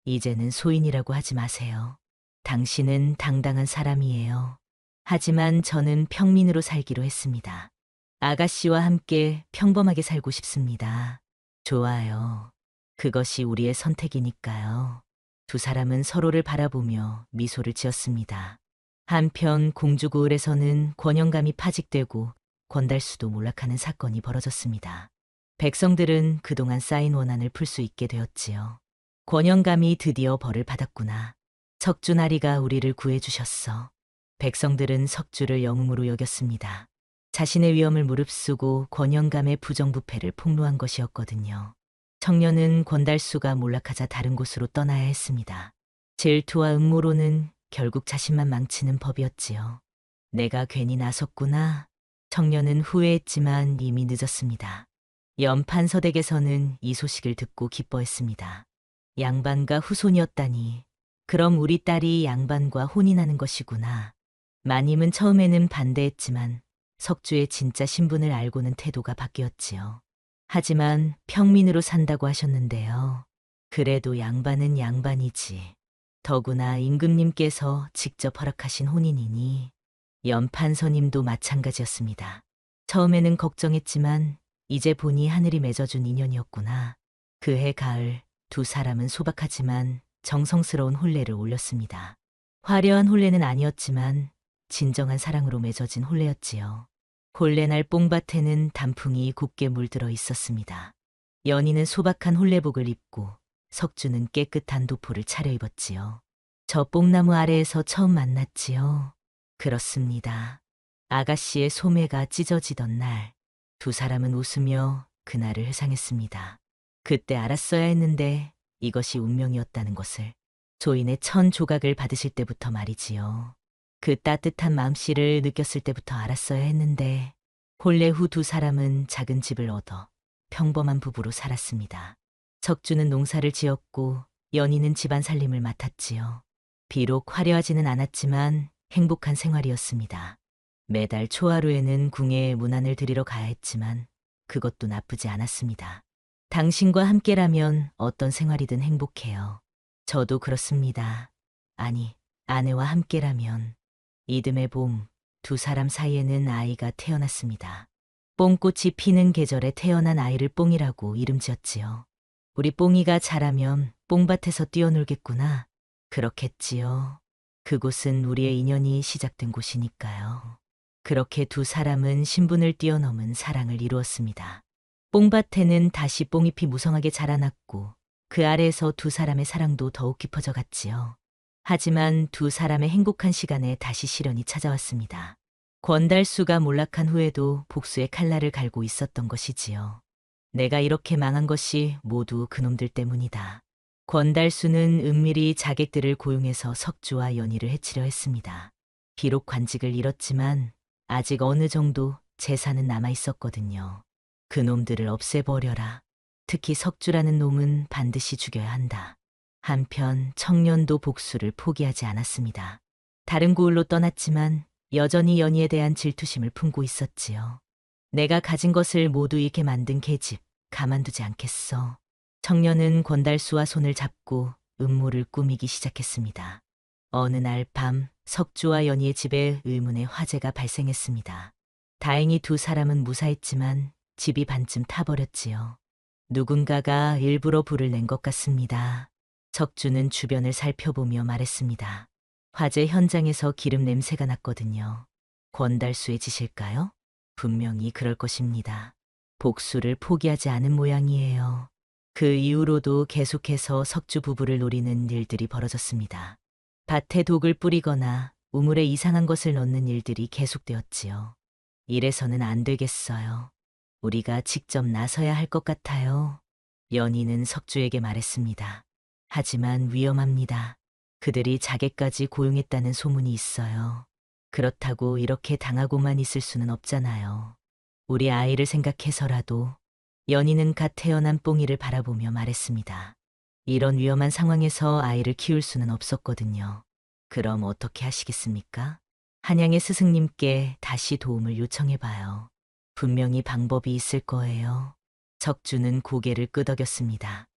이제는 소인이라고 하지 마세요. 당신은 당당한 사람이에요. 하지만 저는 평민으로 살기로 했습니다. 아가씨와 함께 평범하게 살고 싶습니다. 좋아요. 그것이 우리의 선택이니까요. 두 사람은 서로를 바라보며 미소를 지었습니다. 한편 공주고을에서는 권영감이 파직되고 권달수도 몰락하는 사건이 벌어졌습니다. 백성들은 그동안 쌓인 원한을 풀 수 있게 되었지요. 권영감이 드디어 벌을 받았구나. 석주나리가 우리를 구해주셨어. 백성들은 석주를 영웅으로 여겼습니다. 자신의 위엄을 무릅쓰고 권영감의 부정부패를 폭로한 것이었거든요. 청년은 권달수가 몰락하자 다른 곳으로 떠나야 했습니다. 질투와 음모로는 결국 자신만 망치는 법이었지요. 내가 괜히 나섰구나. 청년은 후회했지만 이미 늦었습니다. 연판서댁에서는 이 소식을 듣고 기뻐했습니다. 양반과 후손이었다니. 그럼 우리 딸이 양반과 혼인하는 것이구나. 마님은 처음에는 반대했지만 석주의 진짜 신분을 알고는 태도가 바뀌었지요. 하지만 평민으로 산다고 하셨는데요. 그래도 양반은 양반이지. 더구나 임금님께서 직접 허락하신 혼인이니 연판서님도 마찬가지였습니다. 처음에는 걱정했지만 이제 보니 하늘이 맺어준 인연이었구나. 그해 가을 두 사람은 소박하지만 정성스러운 혼례를 올렸습니다. 화려한 혼례는 아니었지만 진정한 사랑으로 맺어진 혼례였지요. 혼례날 뽕밭에는 단풍이 곱게 물들어 있었습니다. 연희는 소박한 혼례복을 입고 석주는 깨끗한 도포를 차려입었지요. 저 뽕나무 아래에서 처음 만났지요. 그렇습니다. 아가씨의 소매가 찢어지던 날, 두 사람은 웃으며 그날을 회상했습니다. 그때 알았어야 했는데 이것이 운명이었다는 것을. 조인의 천 조각을 받으실 때부터 말이지요. 그 따뜻한 마음씨를 느꼈을 때부터 알았어야 했는데 혼례 후 두 사람은 작은 집을 얻어 평범한 부부로 살았습니다. 석주는 농사를 지었고 연희는 집안 살림을 맡았지요. 비록 화려하지는 않았지만 행복한 생활이었습니다. 매달 초하루에는 궁에 문안을 드리러 가야 했지만 그것도 나쁘지 않았습니다. 당신과 함께라면 어떤 생활이든 행복해요. 저도 그렇습니다. 아니, 아내와 함께라면. 이듬해 봄, 두 사람 사이에는 아이가 태어났습니다. 뽕꽃이 피는 계절에 태어난 아이를 뽕이라고 이름 지었지요. 우리 뽕이가 자라면 뽕밭에서 뛰어놀겠구나. 그렇겠지요. 그곳은 우리의 인연이 시작된 곳이니까요. 그렇게 두 사람은 신분을 뛰어넘은 사랑을 이루었습니다. 뽕밭에는 다시 뽕잎이 무성하게 자라났고 그 아래에서 두 사람의 사랑도 더욱 깊어져 갔지요. 하지만 두 사람의 행복한 시간에 다시 시련이 찾아왔습니다. 권달수가 몰락한 후에도 복수의 칼날을 갈고 있었던 것이지요. 내가 이렇게 망한 것이 모두 그놈들 때문이다. 권달수는 은밀히 자객들을 고용해서 석주와 연희를 해치려 했습니다. 비록 관직을 잃었지만 아직 어느 정도 재산은 남아 있었거든요. 그놈들을 없애버려라. 특히 석주라는 놈은 반드시 죽여야 한다. 한편 청년도 복수를 포기하지 않았습니다. 다른 고을로 떠났지만 여전히 연희에 대한 질투심을 품고 있었지요. 내가 가진 것을 모두 잃게 만든 계집, 가만두지 않겠어. 청년은 권달수와 손을 잡고 음모를 꾸미기 시작했습니다. 어느 날 밤 석주와 연희의 집에 의문의 화재가 발생했습니다. 다행히 두 사람은 무사했지만 집이 반쯤 타버렸지요. 누군가가 일부러 불을 낸 것 같습니다. 석주는 주변을 살펴보며 말했습니다. 화재 현장에서 기름 냄새가 났거든요. 권달수의 짓일까요? 분명히 그럴 것입니다. 복수를 포기하지 않은 모양이에요. 그 이후로도 계속해서 석주 부부를 노리는 일들이 벌어졌습니다. 밭에 독을 뿌리거나 우물에 이상한 것을 넣는 일들이 계속되었지요. 이래서는 안 되겠어요. 우리가 직접 나서야 할 것 같아요. 연희는 석주에게 말했습니다. 하지만 위험합니다. 그들이 자객까지 고용했다는 소문이 있어요. 그렇다고 이렇게 당하고만 있을 수는 없잖아요. 우리 아이를 생각해서라도. 연희는 갓 태어난 뽕이를 바라보며 말했습니다. 이런 위험한 상황에서 아이를 키울 수는 없었거든요. 그럼 어떻게 하시겠습니까? 한양의 스승님께 다시 도움을 요청해봐요. 분명히 방법이 있을 거예요. 석주는 고개를 끄덕였습니다.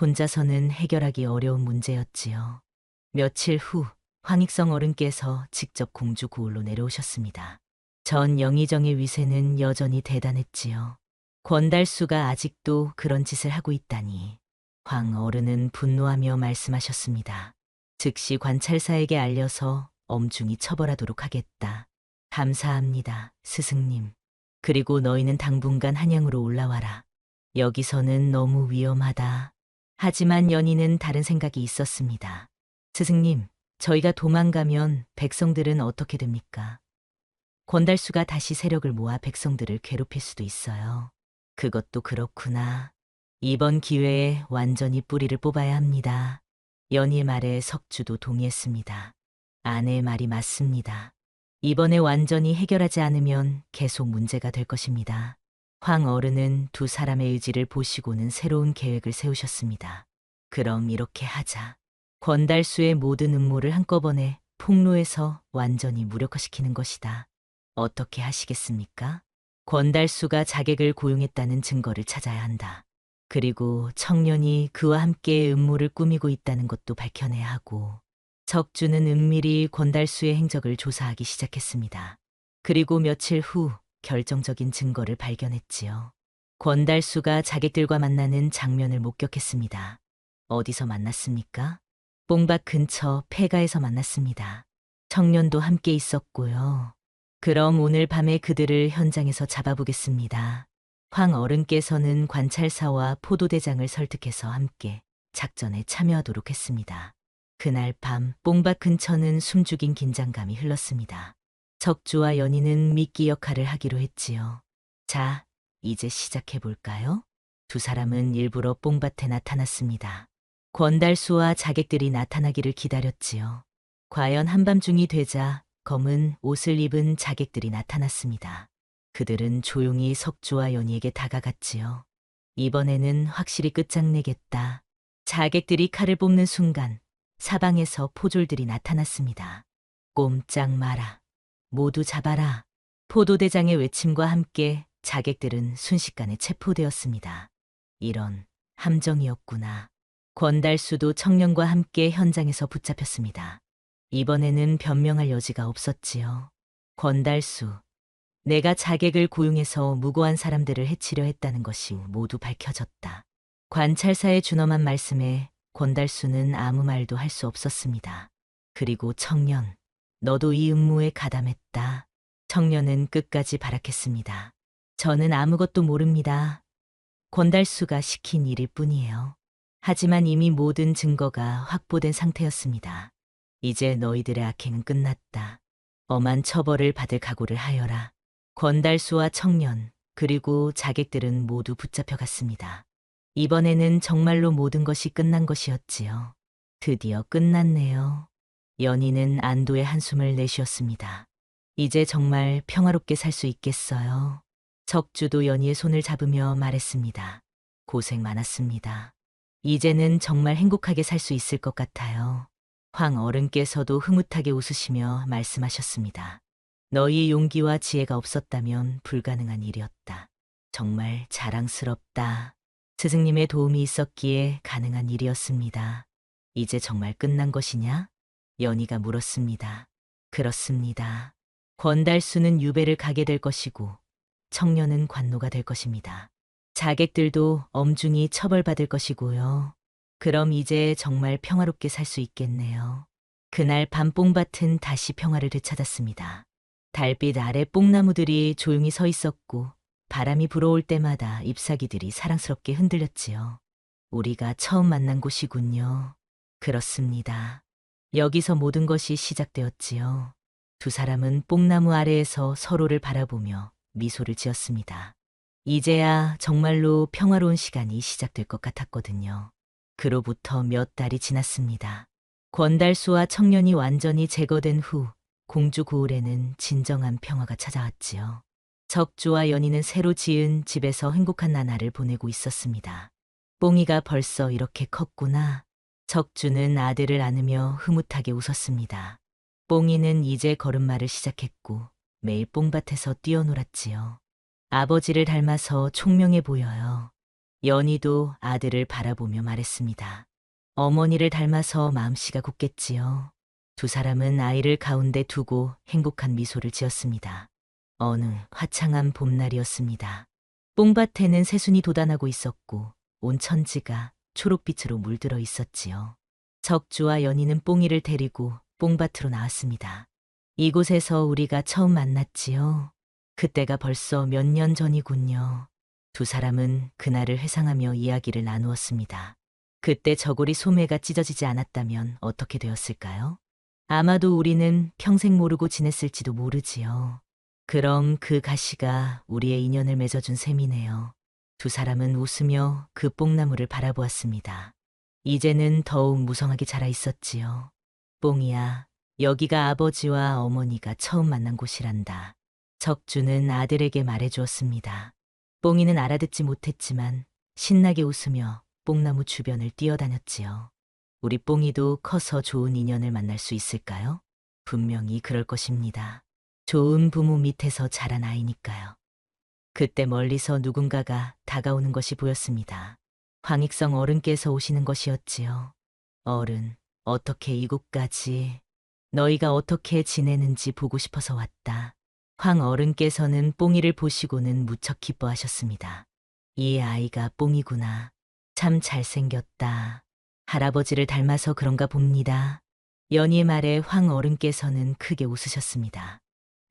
혼자서는 해결하기 어려운 문제였지요. 며칠 후 황익성 어른께서 직접 공주 고을로 내려오셨습니다. 전 영의정의 위세는 여전히 대단했지요. 권달수가 아직도 그런 짓을 하고 있다니. 황 어른은 분노하며 말씀하셨습니다. 즉시 관찰사에게 알려서 엄중히 처벌하도록 하겠다. 감사합니다, 스승님. 그리고 너희는 당분간 한양으로 올라와라. 여기서는 너무 위험하다. 하지만 연희는 다른 생각이 있었습니다. 스승님, 저희가 도망가면 백성들은 어떻게 됩니까? 권달수가 다시 세력을 모아 백성들을 괴롭힐 수도 있어요. 그것도 그렇구나. 이번 기회에 완전히 뿌리를 뽑아야 합니다. 연희의 말에 석주도 동의했습니다. 아내의 말이 맞습니다. 이번에 완전히 해결하지 않으면 계속 문제가 될 것입니다. 황 어른은 두 사람의 의지를 보시고는 새로운 계획을 세우셨습니다. 그럼 이렇게 하자. 권달수의 모든 음모를 한꺼번에 폭로해서 완전히 무력화시키는 것이다. 어떻게 하시겠습니까? 권달수가 자객을 고용했다는 증거를 찾아야 한다. 그리고 청년이 그와 함께 음모를 꾸미고 있다는 것도 밝혀내야 하고, 석주는 은밀히 권달수의 행적을 조사하기 시작했습니다. 그리고 며칠 후 결정적인 증거를 발견했지요. 권달수가 자객들과 만나는 장면을 목격했습니다. 어디서 만났습니까? 뽕밭 근처 폐가에서 만났습니다. 청년도 함께 있었고요. 그럼 오늘 밤에 그들을 현장에서 잡아보겠습니다. 황 어른께서는 관찰사와 포도대장을 설득해서 함께 작전에 참여하도록 했습니다. 그날 밤 뽕밭 근처는 숨죽인 긴장감이 흘렀습니다. 석주와 연희는 미끼 역할을 하기로 했지요. 자, 이제 시작해볼까요? 두 사람은 일부러 뽕밭에 나타났습니다. 권달수와 자객들이 나타나기를 기다렸지요. 과연 한밤중이 되자 검은 옷을 입은 자객들이 나타났습니다. 그들은 조용히 석주와 연희에게 다가갔지요. 이번에는 확실히 끝장내겠다. 자객들이 칼을 뽑는 순간 사방에서 포졸들이 나타났습니다. 꼼짝 마라. 모두 잡아라. 포도대장의 외침과 함께 자객들은 순식간에 체포되었습니다. 이런 함정이었구나. 권달수도 청년과 함께 현장에서 붙잡혔습니다. 이번에는 변명할 여지가 없었지요. 권달수, 내가 자객을 고용해서 무고한 사람들을 해치려 했다는 것이 모두 밝혀졌다. 관찰사의 준엄한 말씀에 권달수는 아무 말도 할 수 없었습니다. 그리고 청년, 너도 이 음모에 가담했다. 청년은 끝까지 발악했습니다. 저는 아무것도 모릅니다. 권달수가 시킨 일일 뿐이에요. 하지만 이미 모든 증거가 확보된 상태였습니다. 이제 너희들의 악행은 끝났다. 엄한 처벌을 받을 각오를 하여라. 권달수와 청년, 그리고 자객들은 모두 붙잡혀갔습니다. 이번에는 정말로 모든 것이 끝난 것이었지요. 드디어 끝났네요. 연희는 안도의 한숨을 내쉬었습니다. 이제 정말 평화롭게 살 수 있겠어요. 적주도 연희의 손을 잡으며 말했습니다. 고생 많았습니다. 이제는 정말 행복하게 살 수 있을 것 같아요. 황 어른께서도 흐뭇하게 웃으시며 말씀하셨습니다. 너희의 용기와 지혜가 없었다면 불가능한 일이었다. 정말 자랑스럽다. 스승님의 도움이 있었기에 가능한 일이었습니다. 이제 정말 끝난 것이냐? 연희가 물었습니다. 그렇습니다. 권달수는 유배를 가게 될 것이고 청년은 관노가 될 것입니다. 자객들도 엄중히 처벌받을 것이고요. 그럼 이제 정말 평화롭게 살 수 있겠네요. 그날 밤 뽕밭은 다시 평화를 되찾았습니다. 달빛 아래 뽕나무들이 조용히 서 있었고 바람이 불어올 때마다 잎사귀들이 사랑스럽게 흔들렸지요. 우리가 처음 만난 곳이군요. 그렇습니다. 여기서 모든 것이 시작되었지요. 두 사람은 뽕나무 아래에서 서로를 바라보며 미소를 지었습니다. 이제야 정말로 평화로운 시간이 시작될 것 같았거든요. 그로부터 몇 달이 지났습니다. 권달수와 청년이 완전히 제거된 후 공주 고을에는 진정한 평화가 찾아왔지요. 적주와 연희는 새로 지은 집에서 행복한 나날을 보내고 있었습니다. 뽕이가 벌써 이렇게 컸구나. 적주는 아들을 안으며 흐뭇하게 웃었습니다. 뽕이는 이제 걸음마를 시작했고 매일 뽕밭에서 뛰어놀았지요. 아버지를 닮아서 총명해 보여요. 연희도 아들을 바라보며 말했습니다. 어머니를 닮아서 마음씨가 곱겠지요. 두 사람은 아이를 가운데 두고 행복한 미소를 지었습니다. 어느 화창한 봄날이었습니다. 뽕밭에는 새순이 돋아나고 있었고 온 천지가 초록빛으로 물들어 있었지요. 적주와 연희는 뽕이를 데리고 뽕밭으로 나왔습니다. 이곳에서 우리가 처음 만났지요. 그때가 벌써 몇 년 전이군요. 두 사람은 그날을 회상하며 이야기를 나누었습니다. 그때 저고리 소매가 찢어지지 않았다면 어떻게 되었을까요? 아마도 우리는 평생 모르고 지냈을지도 모르지요. 그럼 그 가시가 우리의 인연을 맺어준 셈이네요. 두 사람은 웃으며 그 뽕나무를 바라보았습니다. 이제는 더욱 무성하게 자라 있었지요. 뽕이야, 여기가 아버지와 어머니가 처음 만난 곳이란다. 적주는 아들에게 말해주었습니다. 뽕이는 알아듣지 못했지만 신나게 웃으며 뽕나무 주변을 뛰어다녔지요. 우리 뽕이도 커서 좋은 인연을 만날 수 있을까요? 분명히 그럴 것입니다. 좋은 부모 밑에서 자란 아이니까요. 그때 멀리서 누군가가 다가오는 것이 보였습니다. 황익성 어른께서 오시는 것이었지요. 어른, 어떻게 이곳까지? 너희가 어떻게 지내는지 보고 싶어서 왔다. 황 어른께서는 뽕이를 보시고는 무척 기뻐하셨습니다. 이 아이가 뽕이구나. 참 잘생겼다. 할아버지를 닮아서 그런가 봅니다. 연희의 말에 황 어른께서는 크게 웃으셨습니다.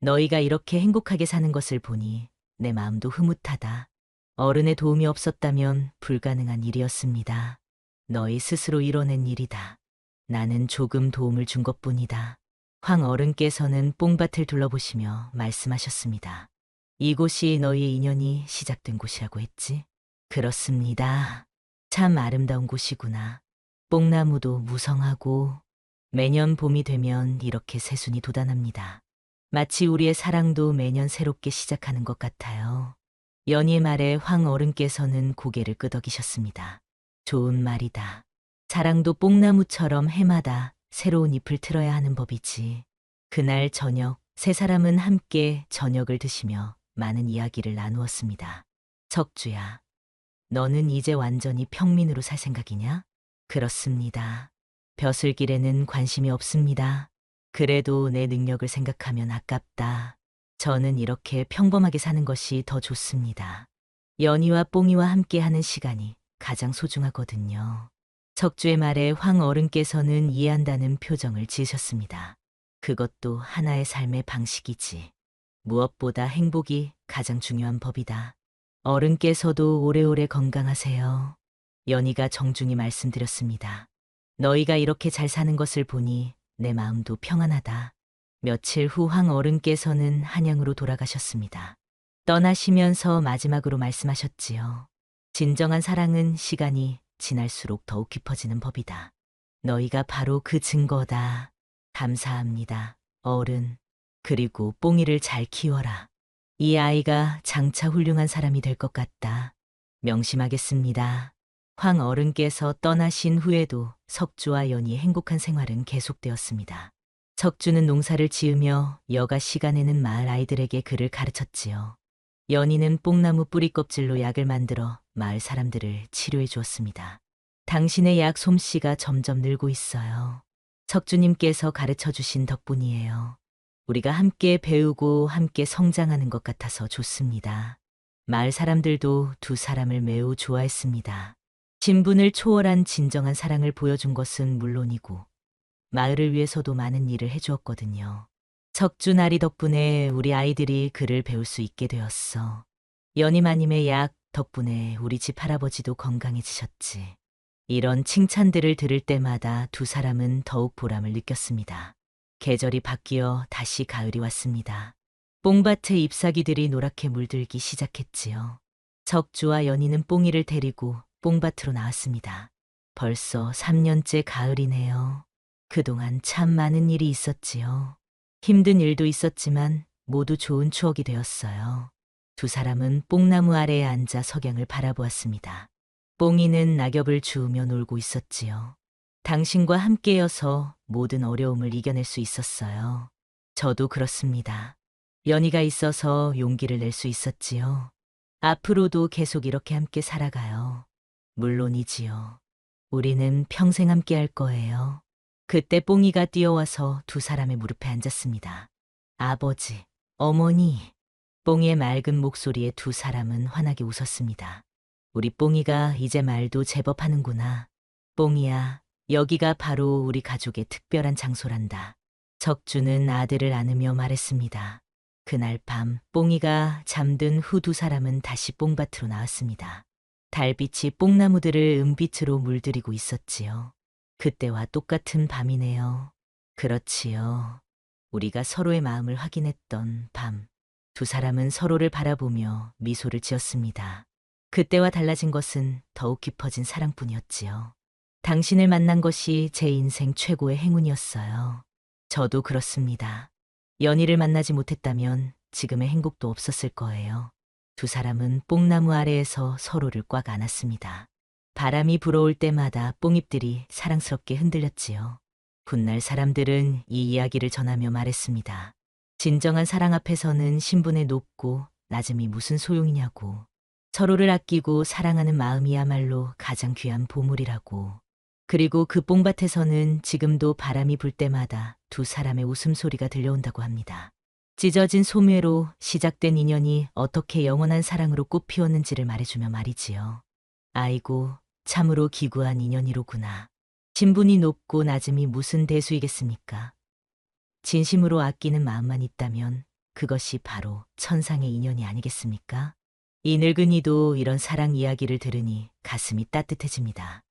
너희가 이렇게 행복하게 사는 것을 보니 내 마음도 흐뭇하다. 어른의 도움이 없었다면 불가능한 일이었습니다. 너희 스스로 이뤄낸 일이다. 나는 조금 도움을 준 것뿐이다. 황 어른께서는 뽕밭을 둘러보시며 말씀하셨습니다. 이곳이 너희의 인연이 시작된 곳이라고 했지? 그렇습니다. 참 아름다운 곳이구나. 뽕나무도 무성하고 매년 봄이 되면 이렇게 새순이 돋아납니다. 마치 우리의 사랑도 매년 새롭게 시작하는 것 같아요. 연희의 말에 황 어른께서는 고개를 끄덕이셨습니다. 좋은 말이다. 사랑도 뽕나무처럼 해마다 새로운 잎을 틀어야 하는 법이지. 그날 저녁 세 사람은 함께 저녁을 드시며 많은 이야기를 나누었습니다. 적주야, 너는 이제 완전히 평민으로 살 생각이냐? 그렇습니다. 벼슬길에는 관심이 없습니다. 그래도 내 능력을 생각하면 아깝다. 저는 이렇게 평범하게 사는 것이 더 좋습니다. 연희와 뽕이와 함께하는 시간이 가장 소중하거든요. 적주의 말에 황 어른께서는 이해한다는 표정을 지으셨습니다. 그것도 하나의 삶의 방식이지. 무엇보다 행복이 가장 중요한 법이다. 어른께서도 오래오래 건강하세요. 연희가 정중히 말씀드렸습니다. 너희가 이렇게 잘 사는 것을 보니 내 마음도 평안하다. 며칠 후 황 어른께서는 한양으로 돌아가셨습니다. 떠나시면서 마지막으로 말씀하셨지요. 진정한 사랑은 시간이 지날수록 더욱 깊어지는 법이다. 너희가 바로 그 증거다. 감사합니다, 어른. 그리고 뽕이를 잘 키워라. 이 아이가 장차 훌륭한 사람이 될 것 같다. 명심하겠습니다. 황 어른께서 떠나신 후에도 석주와 연희의 행복한 생활은 계속되었습니다. 석주는 농사를 지으며 여가 시간에는 마을 아이들에게 글을 가르쳤지요. 연희는 뽕나무 뿌리 껍질로 약을 만들어 마을 사람들을 치료해 주었습니다. 당신의 약 솜씨가 점점 늘고 있어요. 석주님께서 가르쳐 주신 덕분이에요. 우리가 함께 배우고 함께 성장하는 것 같아서 좋습니다. 마을 사람들도 두 사람을 매우 좋아했습니다. 신분을 초월한 진정한 사랑을 보여준 것은 물론이고 마을을 위해서도 많은 일을 해주었거든요. 석주나리 덕분에 우리 아이들이 글을 배울 수 있게 되었어. 연희마님의 약 덕분에 우리 집 할아버지도 건강해지셨지. 이런 칭찬들을 들을 때마다 두 사람은 더욱 보람을 느꼈습니다. 계절이 바뀌어 다시 가을이 왔습니다. 뽕밭의 잎사귀들이 노랗게 물들기 시작했지요. 석주와 연희는 뽕이를 데리고 뽕밭으로 나왔습니다. 벌써 3년째 가을이네요. 그동안 참 많은 일이 있었지요. 힘든 일도 있었지만 모두 좋은 추억이 되었어요. 두 사람은 뽕나무 아래에 앉아 석양을 바라보았습니다. 뽕이는 낙엽을 주우며 놀고 있었지요. 당신과 함께여서 모든 어려움을 이겨낼 수 있었어요. 저도 그렇습니다. 연희가 있어서 용기를 낼 수 있었지요. 앞으로도 계속 이렇게 함께 살아가요. 물론이지요. 우리는 평생 함께 할 거예요. 그때 뽕이가 뛰어와서 두 사람의 무릎에 앉았습니다. 아버지, 어머니. 뽕이의 맑은 목소리에 두 사람은 환하게 웃었습니다. 우리 뽕이가 이제 말도 제법 하는구나. 뽕이야, 여기가 바로 우리 가족의 특별한 장소란다. 석주는 아들을 안으며 말했습니다. 그날 밤 뽕이가 잠든 후 두 사람은 다시 뽕밭으로 나왔습니다. 달빛이 뽕나무들을 은빛으로 물들이고 있었지요. 그때와 똑같은 밤이네요. 그렇지요. 우리가 서로의 마음을 확인했던 밤. 두 사람은 서로를 바라보며 미소를 지었습니다. 그때와 달라진 것은 더욱 깊어진 사랑뿐이었지요. 당신을 만난 것이 제 인생 최고의 행운이었어요. 저도 그렇습니다. 연희를 만나지 못했다면 지금의 행복도 없었을 거예요. 두 사람은 뽕나무 아래에서 서로를 꽉 안았습니다. 바람이 불어올 때마다 뽕잎들이 사랑스럽게 흔들렸지요. 훗날 사람들은 이 이야기를 전하며 말했습니다. 진정한 사랑 앞에서는 신분의 높고 낮음이 무슨 소용이냐고. 서로를 아끼고 사랑하는 마음이야말로 가장 귀한 보물이라고. 그리고 그 뽕밭에서는 지금도 바람이 불 때마다 두 사람의 웃음소리가 들려온다고 합니다. 찢어진 소매로 시작된 인연이 어떻게 영원한 사랑으로 꽃피웠는지를 말해주며 말이지요. 아이고, 참으로 기구한 인연이로구나. 신분이 높고 낮음이 무슨 대수이겠습니까? 진심으로 아끼는 마음만 있다면 그것이 바로 천상의 인연이 아니겠습니까? 이 늙은이도 이런 사랑 이야기를 들으니 가슴이 따뜻해집니다.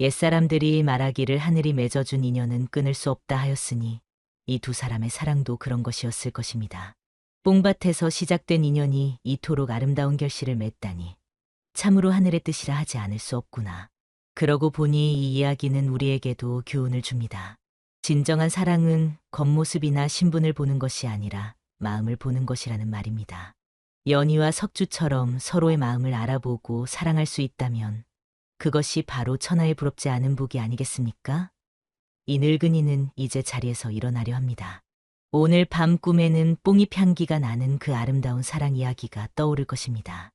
옛사람들이 말하기를 하늘이 맺어준 인연은 끊을 수 없다 하였으니 이 두 사람의 사랑도 그런 것이었을 것입니다. 뽕밭에서 시작된 인연이 이토록 아름다운 결실을 맺다니 참으로 하늘의 뜻이라 하지 않을 수 없구나. 그러고 보니 이 이야기는 우리에게도 교훈을 줍니다. 진정한 사랑은 겉모습이나 신분을 보는 것이 아니라 마음을 보는 것이라는 말입니다. 연희와 석주처럼 서로의 마음을 알아보고 사랑할 수 있다면 그것이 바로 천하에 부럽지 않은 복이 아니겠습니까? 이 늙은이는 이제 자리에서 일어나려 합니다. 오늘 밤 꿈에는 뽕잎 향기가 나는 그 아름다운 사랑 이야기가 떠오를 것입니다.